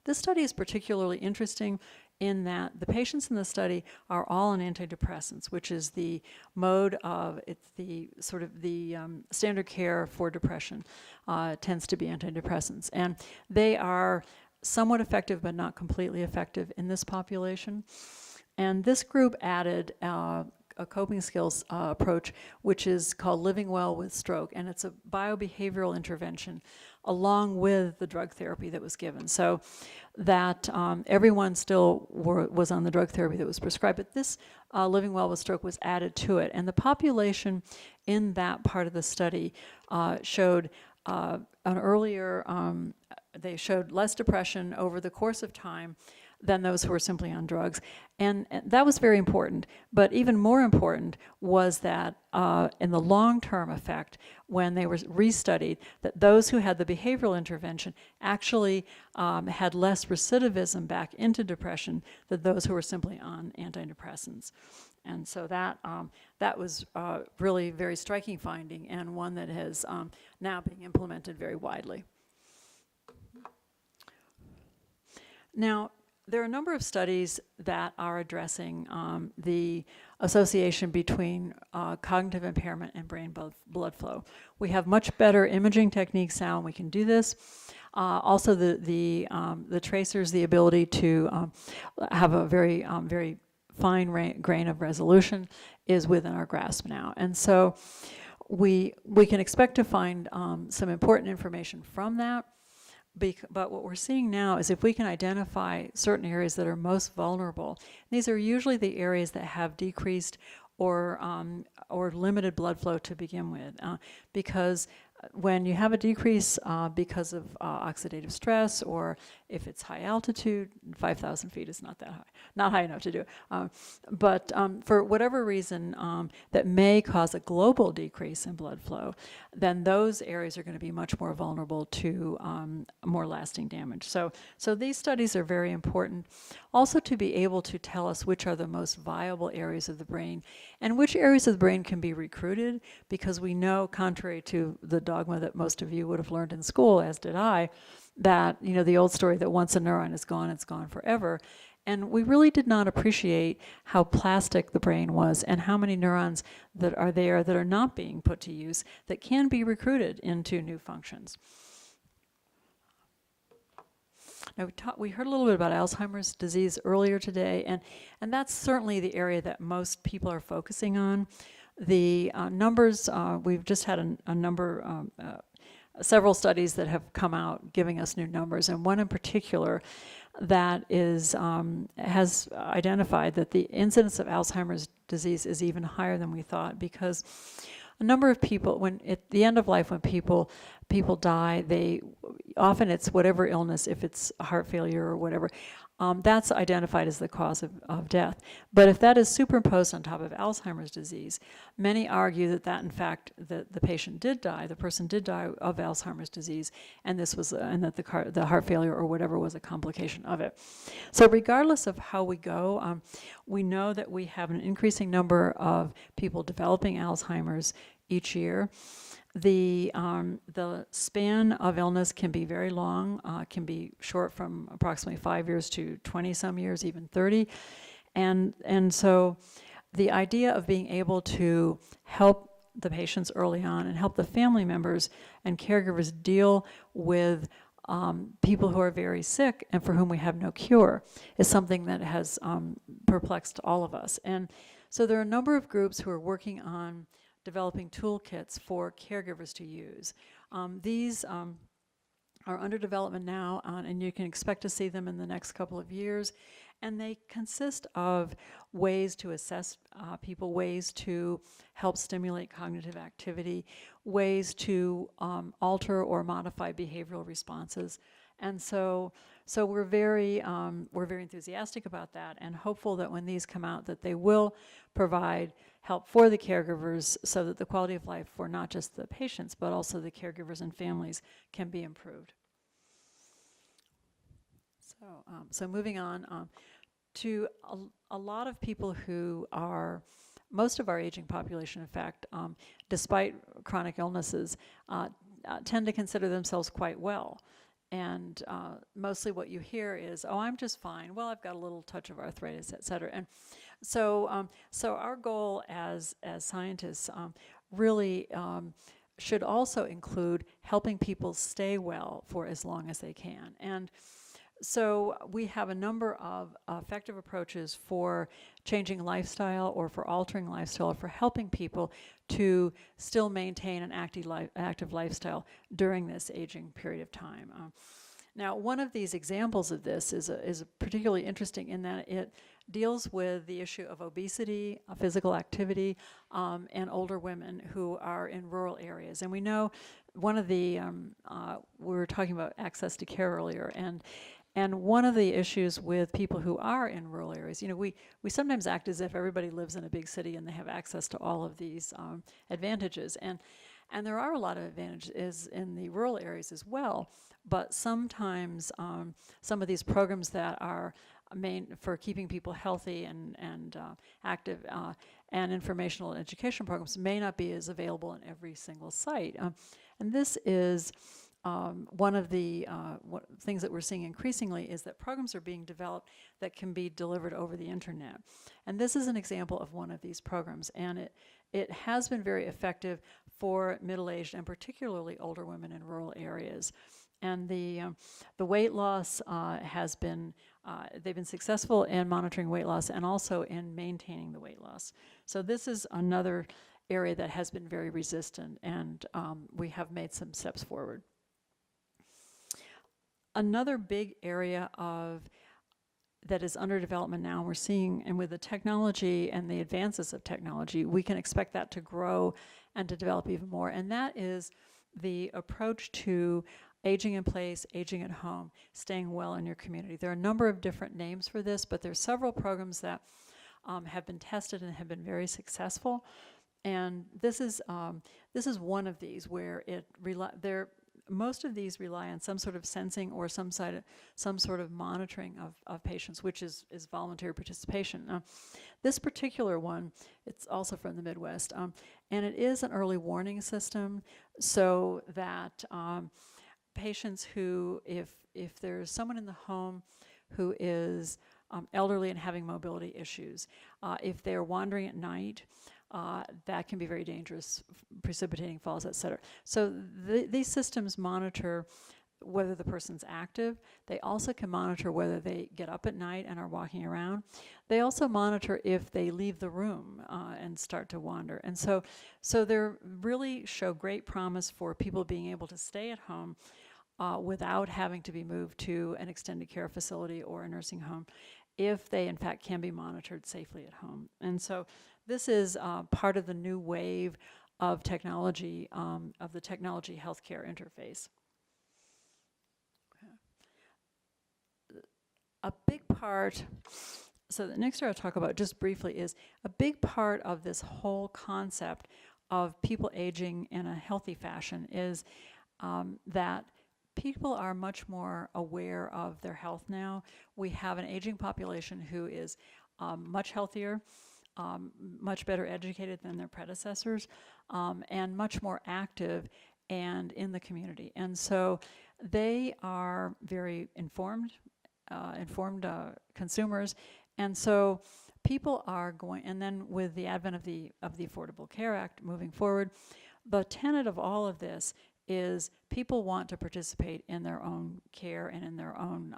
This study is particularly interesting in that the patients in the study are all on antidepressants, which is the mode of, it's the sort of the standard care for depression tends to be antidepressants. And they are somewhat effective but not completely effective in this population. And this group added a coping skills approach, which is called Living Well with Stroke, and it's a biobehavioral intervention along with the drug therapy that was given. So that everyone still was on the drug therapy that was prescribed, but this Living Well with Stroke was added to it. And the population in that part of the study showed they showed less depression over the course of time than those who were simply on drugs. And that was very important. But even more important was that in the long-term effect, when they were restudied, that those who had the behavioral intervention actually had less recidivism back into depression than those who were simply on antidepressants. And so that was really a very striking finding, and one that has now being implemented very widely. Now, there are a number of studies that are addressing the association between cognitive impairment and brain blood flow. We have much better imaging techniques now, and we can do this. Also, the tracers, the ability to have a very fine grain of resolution, is within our grasp now. And so we can expect to find some important information from that. But what we're seeing now is if we can identify certain areas that are most vulnerable, these are usually the areas that have decreased or limited blood flow to begin with, because when you have a decrease because of oxidative stress, or if it's high altitude, 5,000 feet is not that high, not high enough to do it. But for whatever reason that may cause a global decrease in blood flow, then those areas are going to be much more vulnerable to more lasting damage. So these studies are very important. Also to be able to tell us which are the most viable areas of the brain and which areas of the brain can be recruited, because we know, contrary to the dogma that most of you would have learned in school, as did I, that, you know, the old story that once a neuron is gone, it's gone forever. And we really did not appreciate how plastic the brain was and how many neurons that are there that are not being put to use that can be recruited into new functions. Now, we heard a little bit about Alzheimer's disease earlier today, and that's certainly the area that most people are focusing on. The numbers, we've just had a number, several studies that have come out giving us new numbers, and one in particular that is has identified that the incidence of Alzheimer's disease is even higher than we thought, because a number of people, when at the end of life, when people die, they often, it's whatever illness, if it's heart failure or whatever, that's identified as the cause of death. But if that is superimposed on top of Alzheimer's disease, many argue that in fact the patient did die, the person did die of Alzheimer's disease, and this was and that the heart failure or whatever was a complication of it. So regardless of how we go, we know that we have an increasing number of people developing Alzheimer's each year. The span of illness can be very long, can be short from approximately 5 years to 20-some years, even 30. And so the idea of being able to help the patients early on and help the family members and caregivers deal with people who are very sick and for whom we have no cure is something that has perplexed all of us. And so there are a number of groups who are working on developing toolkits for caregivers to use. These are under development now, and you can expect to see them in the next couple of years. And they consist of ways to assess people, ways to help stimulate cognitive activity, ways to alter or modify behavioral responses. And so we're very enthusiastic about that, and hopeful that when these come out, that they will provide help for the caregivers so that the quality of life for not just the patients, but also the caregivers and families can be improved. So moving on to a lot of people who are, most of our aging population, in fact, despite chronic illnesses, tend to consider themselves quite well. And mostly what you hear is, oh, I'm just fine. Well, I've got a little touch of arthritis, et cetera. And so our goal as scientists really should also include helping people stay well for as long as they can. And so we have a number of effective approaches for changing lifestyle or for altering lifestyle or for helping people to still maintain an active lifestyle during this aging period of time. Now, one of these examples of this is particularly interesting in that it deals with the issue of obesity, physical activity, and older women who are in rural areas. And we know one of the, we were talking about access to care earlier, and one of the issues with people who are in rural areas, you know, we sometimes act as if everybody lives in a big city and they have access to all of these advantages. And there are a lot of advantages in the rural areas as well, but sometimes some of these programs that are for keeping people healthy and active and informational and education programs may not be as available in every single site. And this is one of the things that we're seeing increasingly is that programs are being developed that can be delivered over the internet. And this is an example of one of these programs. And it has been very effective for middle-aged and particularly older women in rural areas. And the weight loss has been, they've been successful in monitoring weight loss and also in maintaining the weight loss. So this is another area that has been very resistant, and we have made some steps forward. Another big area that is under development now, we're seeing, and with the technology and the advances of technology, we can expect that to grow and to develop even more, and that is the approach to aging in place, aging at home, staying well in your community. There are a number of different names for this, but there's several programs that have been tested and have been very successful. And this is one of these where most of these rely on some sort of sensing or some sort of monitoring of patients, which is voluntary participation. This particular one, it's also from the Midwest, and it is an early warning system so that patients who, if there's someone in the home who is elderly and having mobility issues, if they're wandering at night, that can be very dangerous, precipitating falls, et cetera. So these systems monitor whether the person's active. They also can monitor whether they get up at night and are walking around. They also monitor if they leave the room and start to wander. And so they really show great promise for people being able to stay at home without having to be moved to an extended care facility or a nursing home, if they in fact can be monitored safely at home. And so this is part of the new wave of technology, of the technology healthcare interface. A big part, so the next area I'll talk about just briefly is a big part of this whole concept of people aging in a healthy fashion is that people are much more aware of their health now. We have an aging population who is much healthier, much better educated than their predecessors, and much more active and in the community. And so they are very informed consumers. And so people are going, and then with the advent of the Affordable Care Act moving forward, the tenet of all of this is people want to participate in their own care and in their own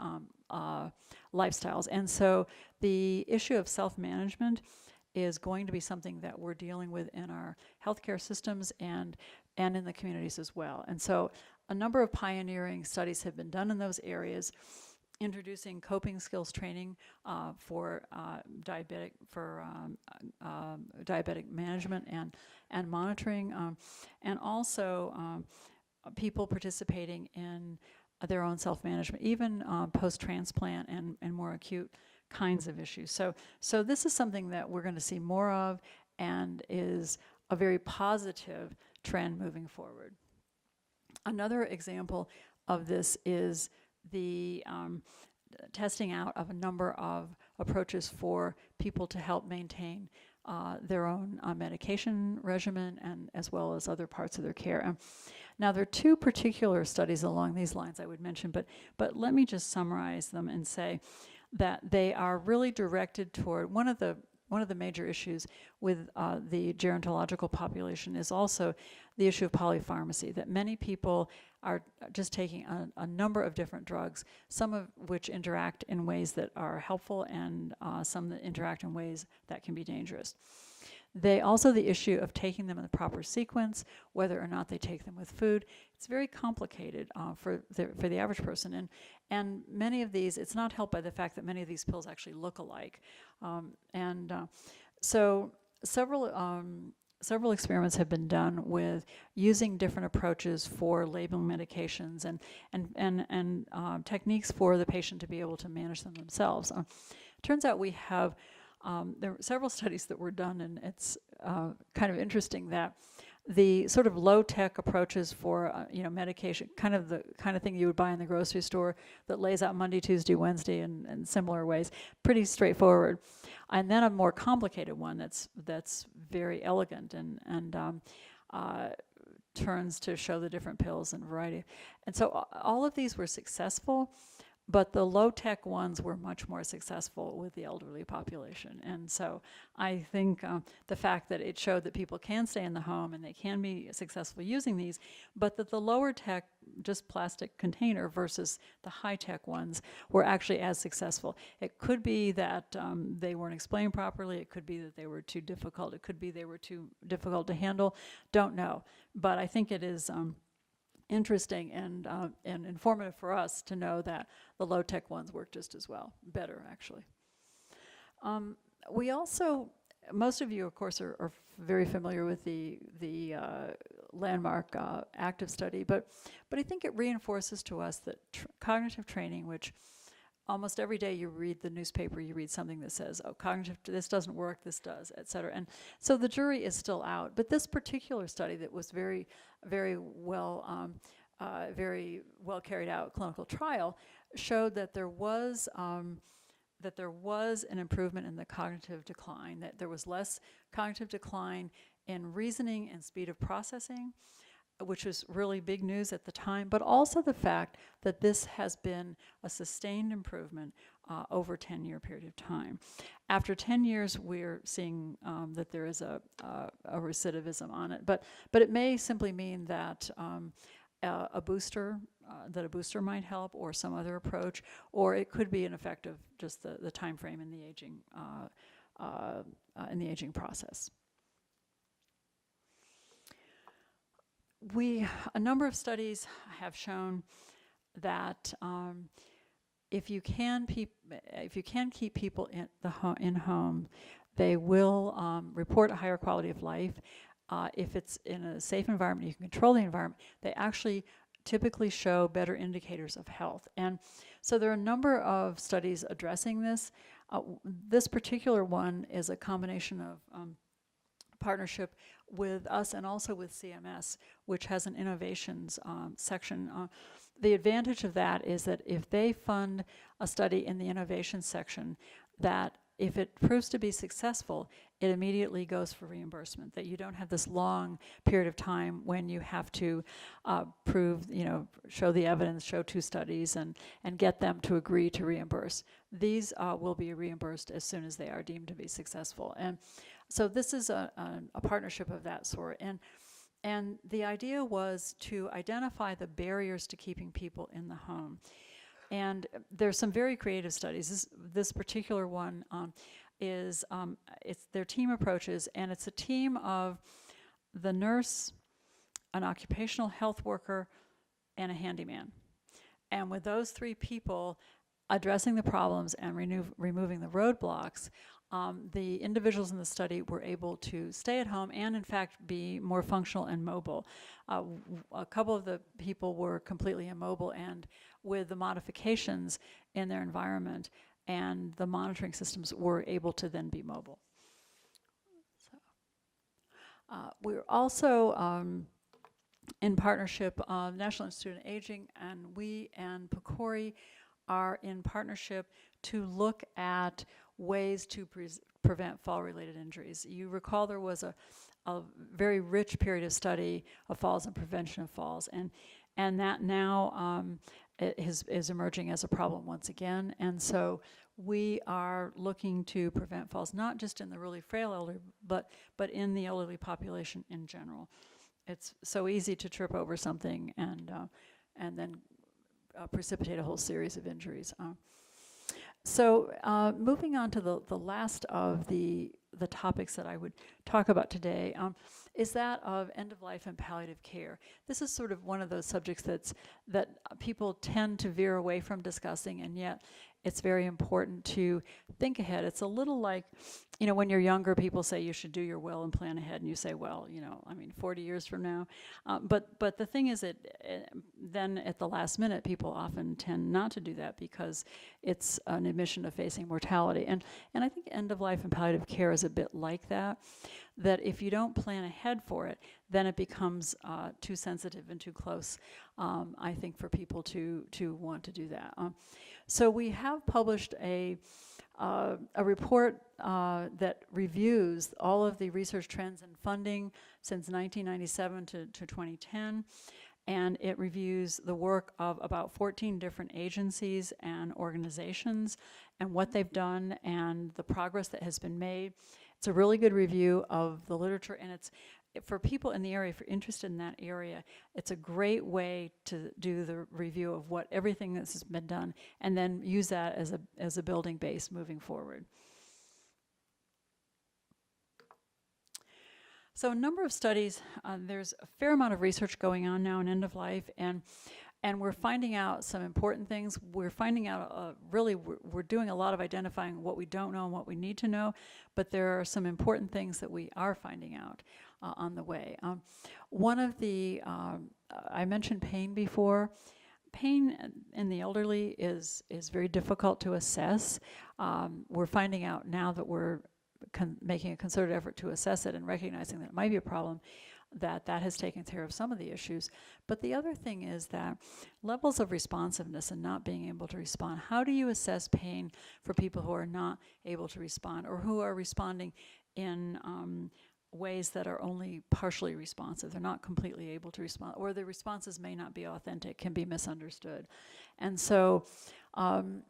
lifestyles. And so the issue of self-management is going to be something that we're dealing with in our healthcare systems and in the communities as well. And so a number of pioneering studies have been done in those areas, introducing coping skills training for diabetic management and monitoring, and also people participating in their own self-management, even post-transplant and more acute kinds of issues. So this is something that we're going to see more of and is a very positive trend moving forward. Another example of this is the testing out of a number of approaches for people to help maintain their own medication regimen and as well as other parts of their care. Now there are two particular studies along these lines I would mention, but let me just summarize them and say that they are really directed toward one of the major issues with the gerontological population is also the issue of polypharmacy, that many people are just taking a number of different drugs, some of which interact in ways that are helpful and some that interact in ways that can be dangerous. They also, the issue of taking them in the proper sequence, whether or not they take them with food, it's very complicated for the average person. And many of these, it's not helped by the fact that many of these pills actually look alike. So several experiments have been done with using different approaches for labeling medications and techniques for the patient to be able to manage them themselves. Turns out we have there were several studies that were done, and it's kind of interesting that the sort of low-tech approaches for medication, the kind of thing you would buy in the grocery store that lays out Monday, Tuesday, Wednesday, and similar ways, pretty straightforward. And then a more complicated one that's very elegant and turns to show the different pills and variety. And so all of these were successful, But the low-tech ones were much more successful with the elderly population. And so I think the fact that it showed that people can stay in the home and they can be successful using these, but that the lower-tech, just plastic container versus the high-tech ones were actually as successful. It could be that they weren't explained properly. It could be that they were too difficult. It could be they were too difficult to handle. Don't know. But I think it is interesting and informative for us to know that the low-tech ones work just as well, better actually. We also, most of you of course are very familiar with the landmark active study, but I think it reinforces to us that cognitive training, which almost every day you read the newspaper, you read something that says, oh, cognitive, this doesn't work, this does, et cetera. And so the jury is still out. But this particular study that was very well carried out clinical trial showed that there was an improvement in the cognitive decline, that there was less cognitive decline in reasoning and speed of processing, which was really big news at the time, but also the fact that this has been a sustained improvement over a 10-year period of time. After 10 years, we're seeing that there is a recidivism on it, but it may simply mean that a booster might help, or some other approach, or it could be an effect of just the time frame in the aging process. A number of studies have shown that if you can keep people in home, they will report a higher quality of life. If it's in a safe environment, you can control the environment. They actually typically show better indicators of health. And so there are a number of studies addressing this. This particular one is a combination of partnership with us and also with CMS, which has an innovations section. The advantage of that is that if they fund a study in the innovations section, that if it proves to be successful, it immediately goes for reimbursement, that you don't have this long period of time when you have to prove, show the evidence, show 2 studies, and get them to agree to reimburse. These will be reimbursed as soon as they are deemed to be successful. And so this is a partnership of that sort. And the idea was to identify the barriers to keeping people in the home. And there's some very creative studies. This particular one it's their team approaches, and it's a team of the nurse, an occupational health worker, and a handyman. And with those 3 people addressing the problems and removing the roadblocks, the individuals in the study were able to stay at home and, in fact, be more functional and mobile. A couple of the people were completely immobile, and with the modifications in their environment and the monitoring systems were able to then be mobile. So, we're also in partnership, National Institute on Aging, and we and PCORI are in partnership to look at ways to prevent fall-related injuries. You recall there was a very rich period of study of falls and prevention of falls, and that now is emerging as a problem once again. And so we are looking to prevent falls, not just in the really frail elderly, but in the elderly population in general. It's so easy to trip over something and then precipitate a whole series of injuries. So moving on to the last of the topics that I would talk about today is that of end-of-life and palliative care. This is sort of one of those subjects that people tend to veer away from discussing, and yet it's very important to think ahead. It's a little like, when you're younger, people say you should do your will and plan ahead, and you say, well, 40 years from now. But the thing is that then at the last minute, people often tend not to do that because it's an admission of facing mortality. And I think end-of-life and palliative care is a bit like that if you don't plan ahead for it, then it becomes too sensitive and too close, I think, for people to want to do that. So we have published a report that reviews all of the research trends and funding since 1997 to 2010. and it reviews the work of about 14 different agencies and organizations and what they've done and the progress that has been made. It's a really good review of the literature, and it's for people in the area, if you're interested in that area, it's a great way to do the review of what everything that has been done, and then use that as a building base moving forward. So a number of studies, there's a fair amount of research going on now in end of life, and we're finding out some important things. We're finding out, really, we're doing a lot of identifying what we don't know and what we need to know, but there are some important things that we are finding out on the way. One of the, I mentioned pain before. Pain in the elderly is very difficult to assess. We're finding out now that we're making a concerted effort to assess it and recognizing that it might be a problem, that has taken care of some of the issues. But the other thing is that levels of responsiveness and not being able to respond. How do you assess pain for people who are not able to respond, or who are responding in ways that are only partially responsive? They're not completely able to respond, or the responses may not be authentic, can be misunderstood. And so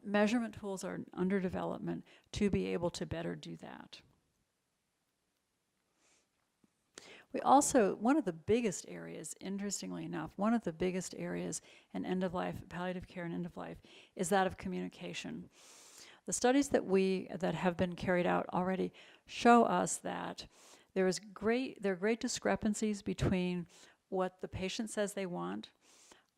measurement tools are under development to be able to better do that. We also, one of the biggest areas, interestingly enough, one of the biggest areas in end-of-life, palliative care and end-of-life, is that of communication. The studies that have been carried out already show us that there are great discrepancies between what the patient says they want,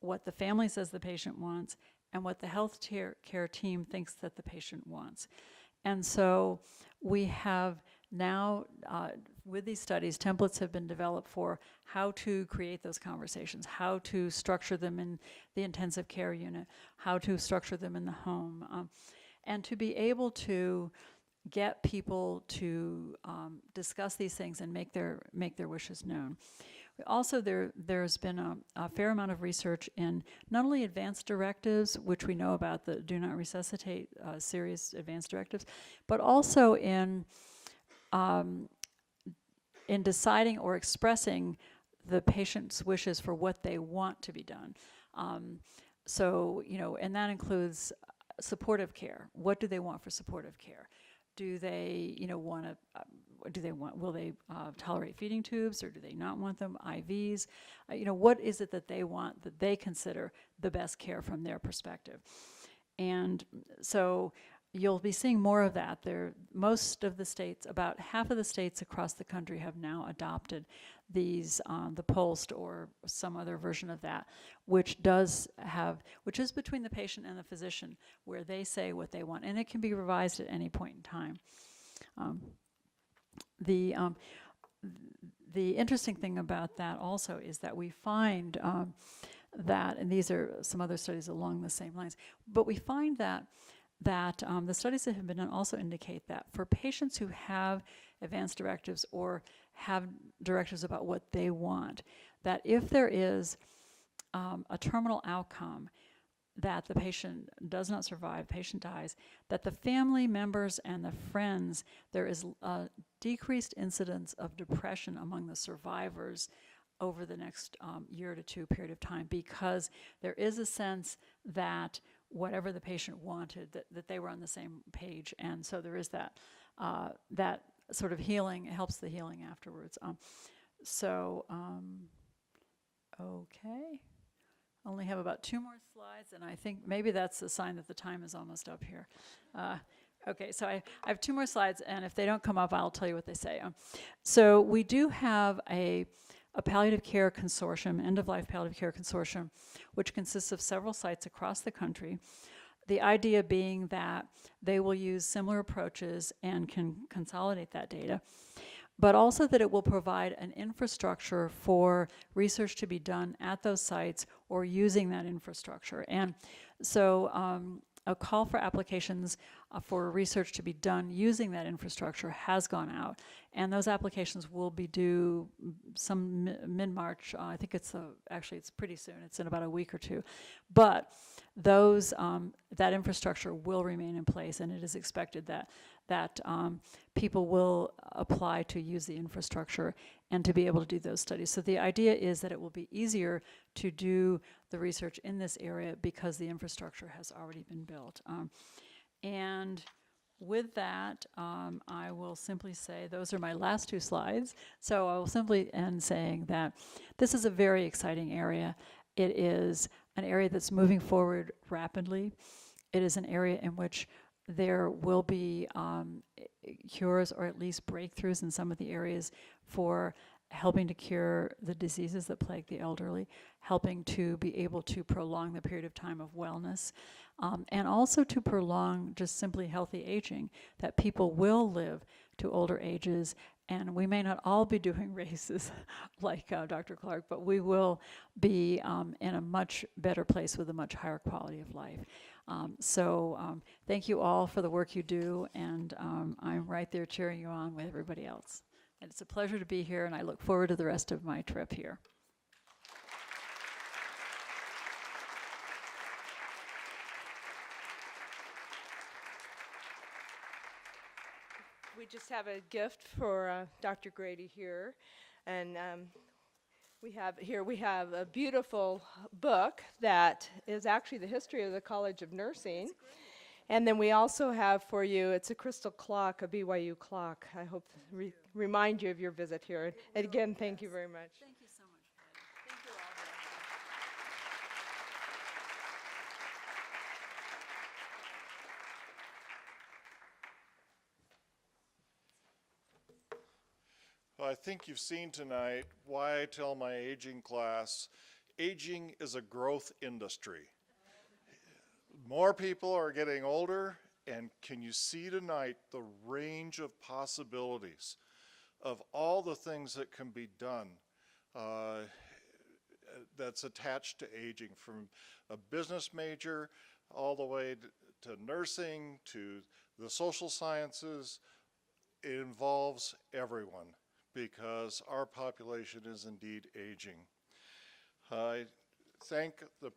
what the family says the patient wants, and what the health care team thinks that the patient wants. And so we have now, with these studies, templates have been developed for how to create those conversations, how to structure them in the intensive care unit, how to structure them in the home, and to be able to get people to discuss these things and make their wishes known. Also, there's been a fair amount of research in not only advanced directives, which we know about, the do not resuscitate serious advanced directives, but also in deciding or expressing the patient's wishes for what they want to be done. So, and that includes supportive care. What do they want for supportive care? Do they, will they tolerate feeding tubes, or do they not want them? IVs? What is it that they want, that they consider the best care from their perspective? And so you'll be seeing more of that. Most of the states, about half of the states across the country, have now adopted these, the POLST or some other version of that, which is between the patient and the physician, where they say what they want, and it can be revised at any point in time. The interesting thing about that also is that we find that, and these are some other studies along the same lines, but we find that the studies that have been done also indicate that for patients who have advanced directives or have directives about what they want, that if there is a terminal outcome, that the patient does not survive, patient dies, that the family members and the friends, there is a decreased incidence of depression among the survivors over the next year to two period of time, because there is a sense that whatever the patient wanted, that they were on the same page. And so there is that sort of healing. It helps the healing afterwards. Okay. Only have about 2 more slides, and I think maybe that's a sign that the time is almost up here. Okay, so I have 2 more slides, and if they don't come up, I'll tell you what they say. So we do have a palliative care consortium, end-of-life palliative care consortium, which consists of several sites across the country. The idea being that they will use similar approaches and can consolidate that data, but also that it will provide an infrastructure for research to be done at those sites or using that infrastructure. And so a call for applications for research to be done using that infrastructure has gone out, and those applications will be due some mid-March. I think actually it's pretty soon. It's in about a week or two. But those that infrastructure will remain in place, and it is expected that people will apply to use the infrastructure. and to be able to do those studies. So the idea is that it will be easier to do the research in this area because the infrastructure has already been built. And with that, I will simply say, those are my last two slides. So I will simply end saying that this is a very exciting area. It is an area that's moving forward rapidly. It is an area in which there will be cures or at least breakthroughs in some of the areas for helping to cure the diseases that plague the elderly, helping to be able to prolong the period of time of wellness, and also to prolong just simply healthy aging, that people will live to older ages, and we may not all be doing races like Dr. Clark, but we will be in a much better place with a much higher quality of life. So thank you all for the work you do, and I'm right there cheering you on with everybody else. And it's a pleasure to be here, and I look forward to the rest of my trip here. We just have a gift for Dr. Grady here, and we have a beautiful book that is actually the history of the College of Nursing. And then we also have for you, it's a crystal clock, a BYU clock. I hope to remind you of your visit here. And again, thank you very much. Thank you so much, Patty. Thank you all very much. Well, I think you've seen tonight why I tell my aging class, aging is a growth industry. More people are getting older, and can you see tonight the range of possibilities of all the things that can be done that's attached to aging, from a business major all the way to nursing, to the social sciences. It involves everyone because our population is indeed aging. I thank the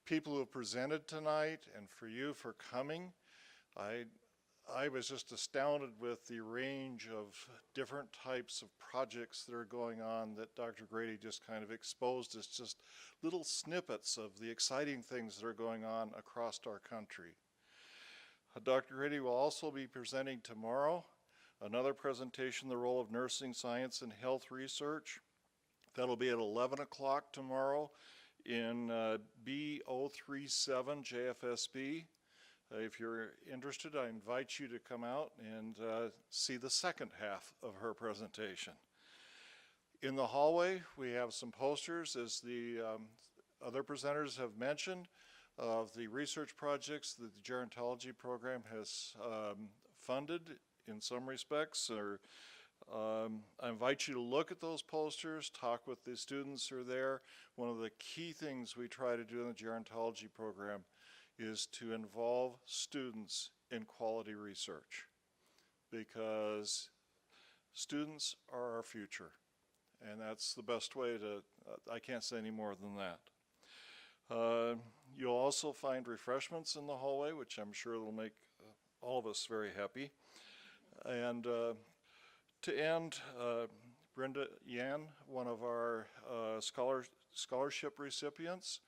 people who have presented tonight, and for you for coming. I was just astounded with the range of different types of projects that are going on that Dr. Grady just kind of exposed as just little snippets of the exciting things that are going on across our country. Dr. Grady will also be presenting tomorrow another presentation, The Role of Nursing Science in Health Research. That'll be at 11 o'clock tomorrow in B037 JFSB. If you're interested, I invite you to come out and see the second half of her presentation. In the hallway, we have some posters, as the other presenters have mentioned, of the research projects that the gerontology program has funded in some respects. I invite you to look at those posters, talk with the students who are there. One of the key things we try to do in the gerontology program is to involve students in quality research, because students are our future, and that's the best way to, I can't say any more than that. You'll also find refreshments in the hallway, which I'm sure will make all of us very happy. And to end, Brenda Yan, one of our scholarship recipients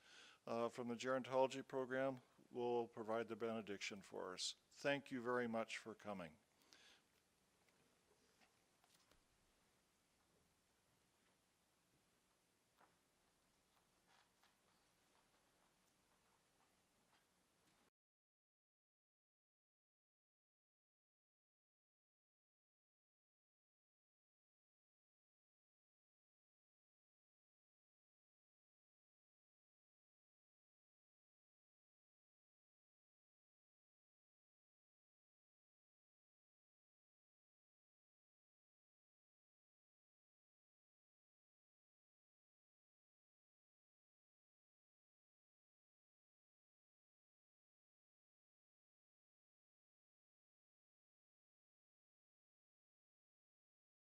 from the gerontology program, will provide the benediction for us. Thank you very much for coming.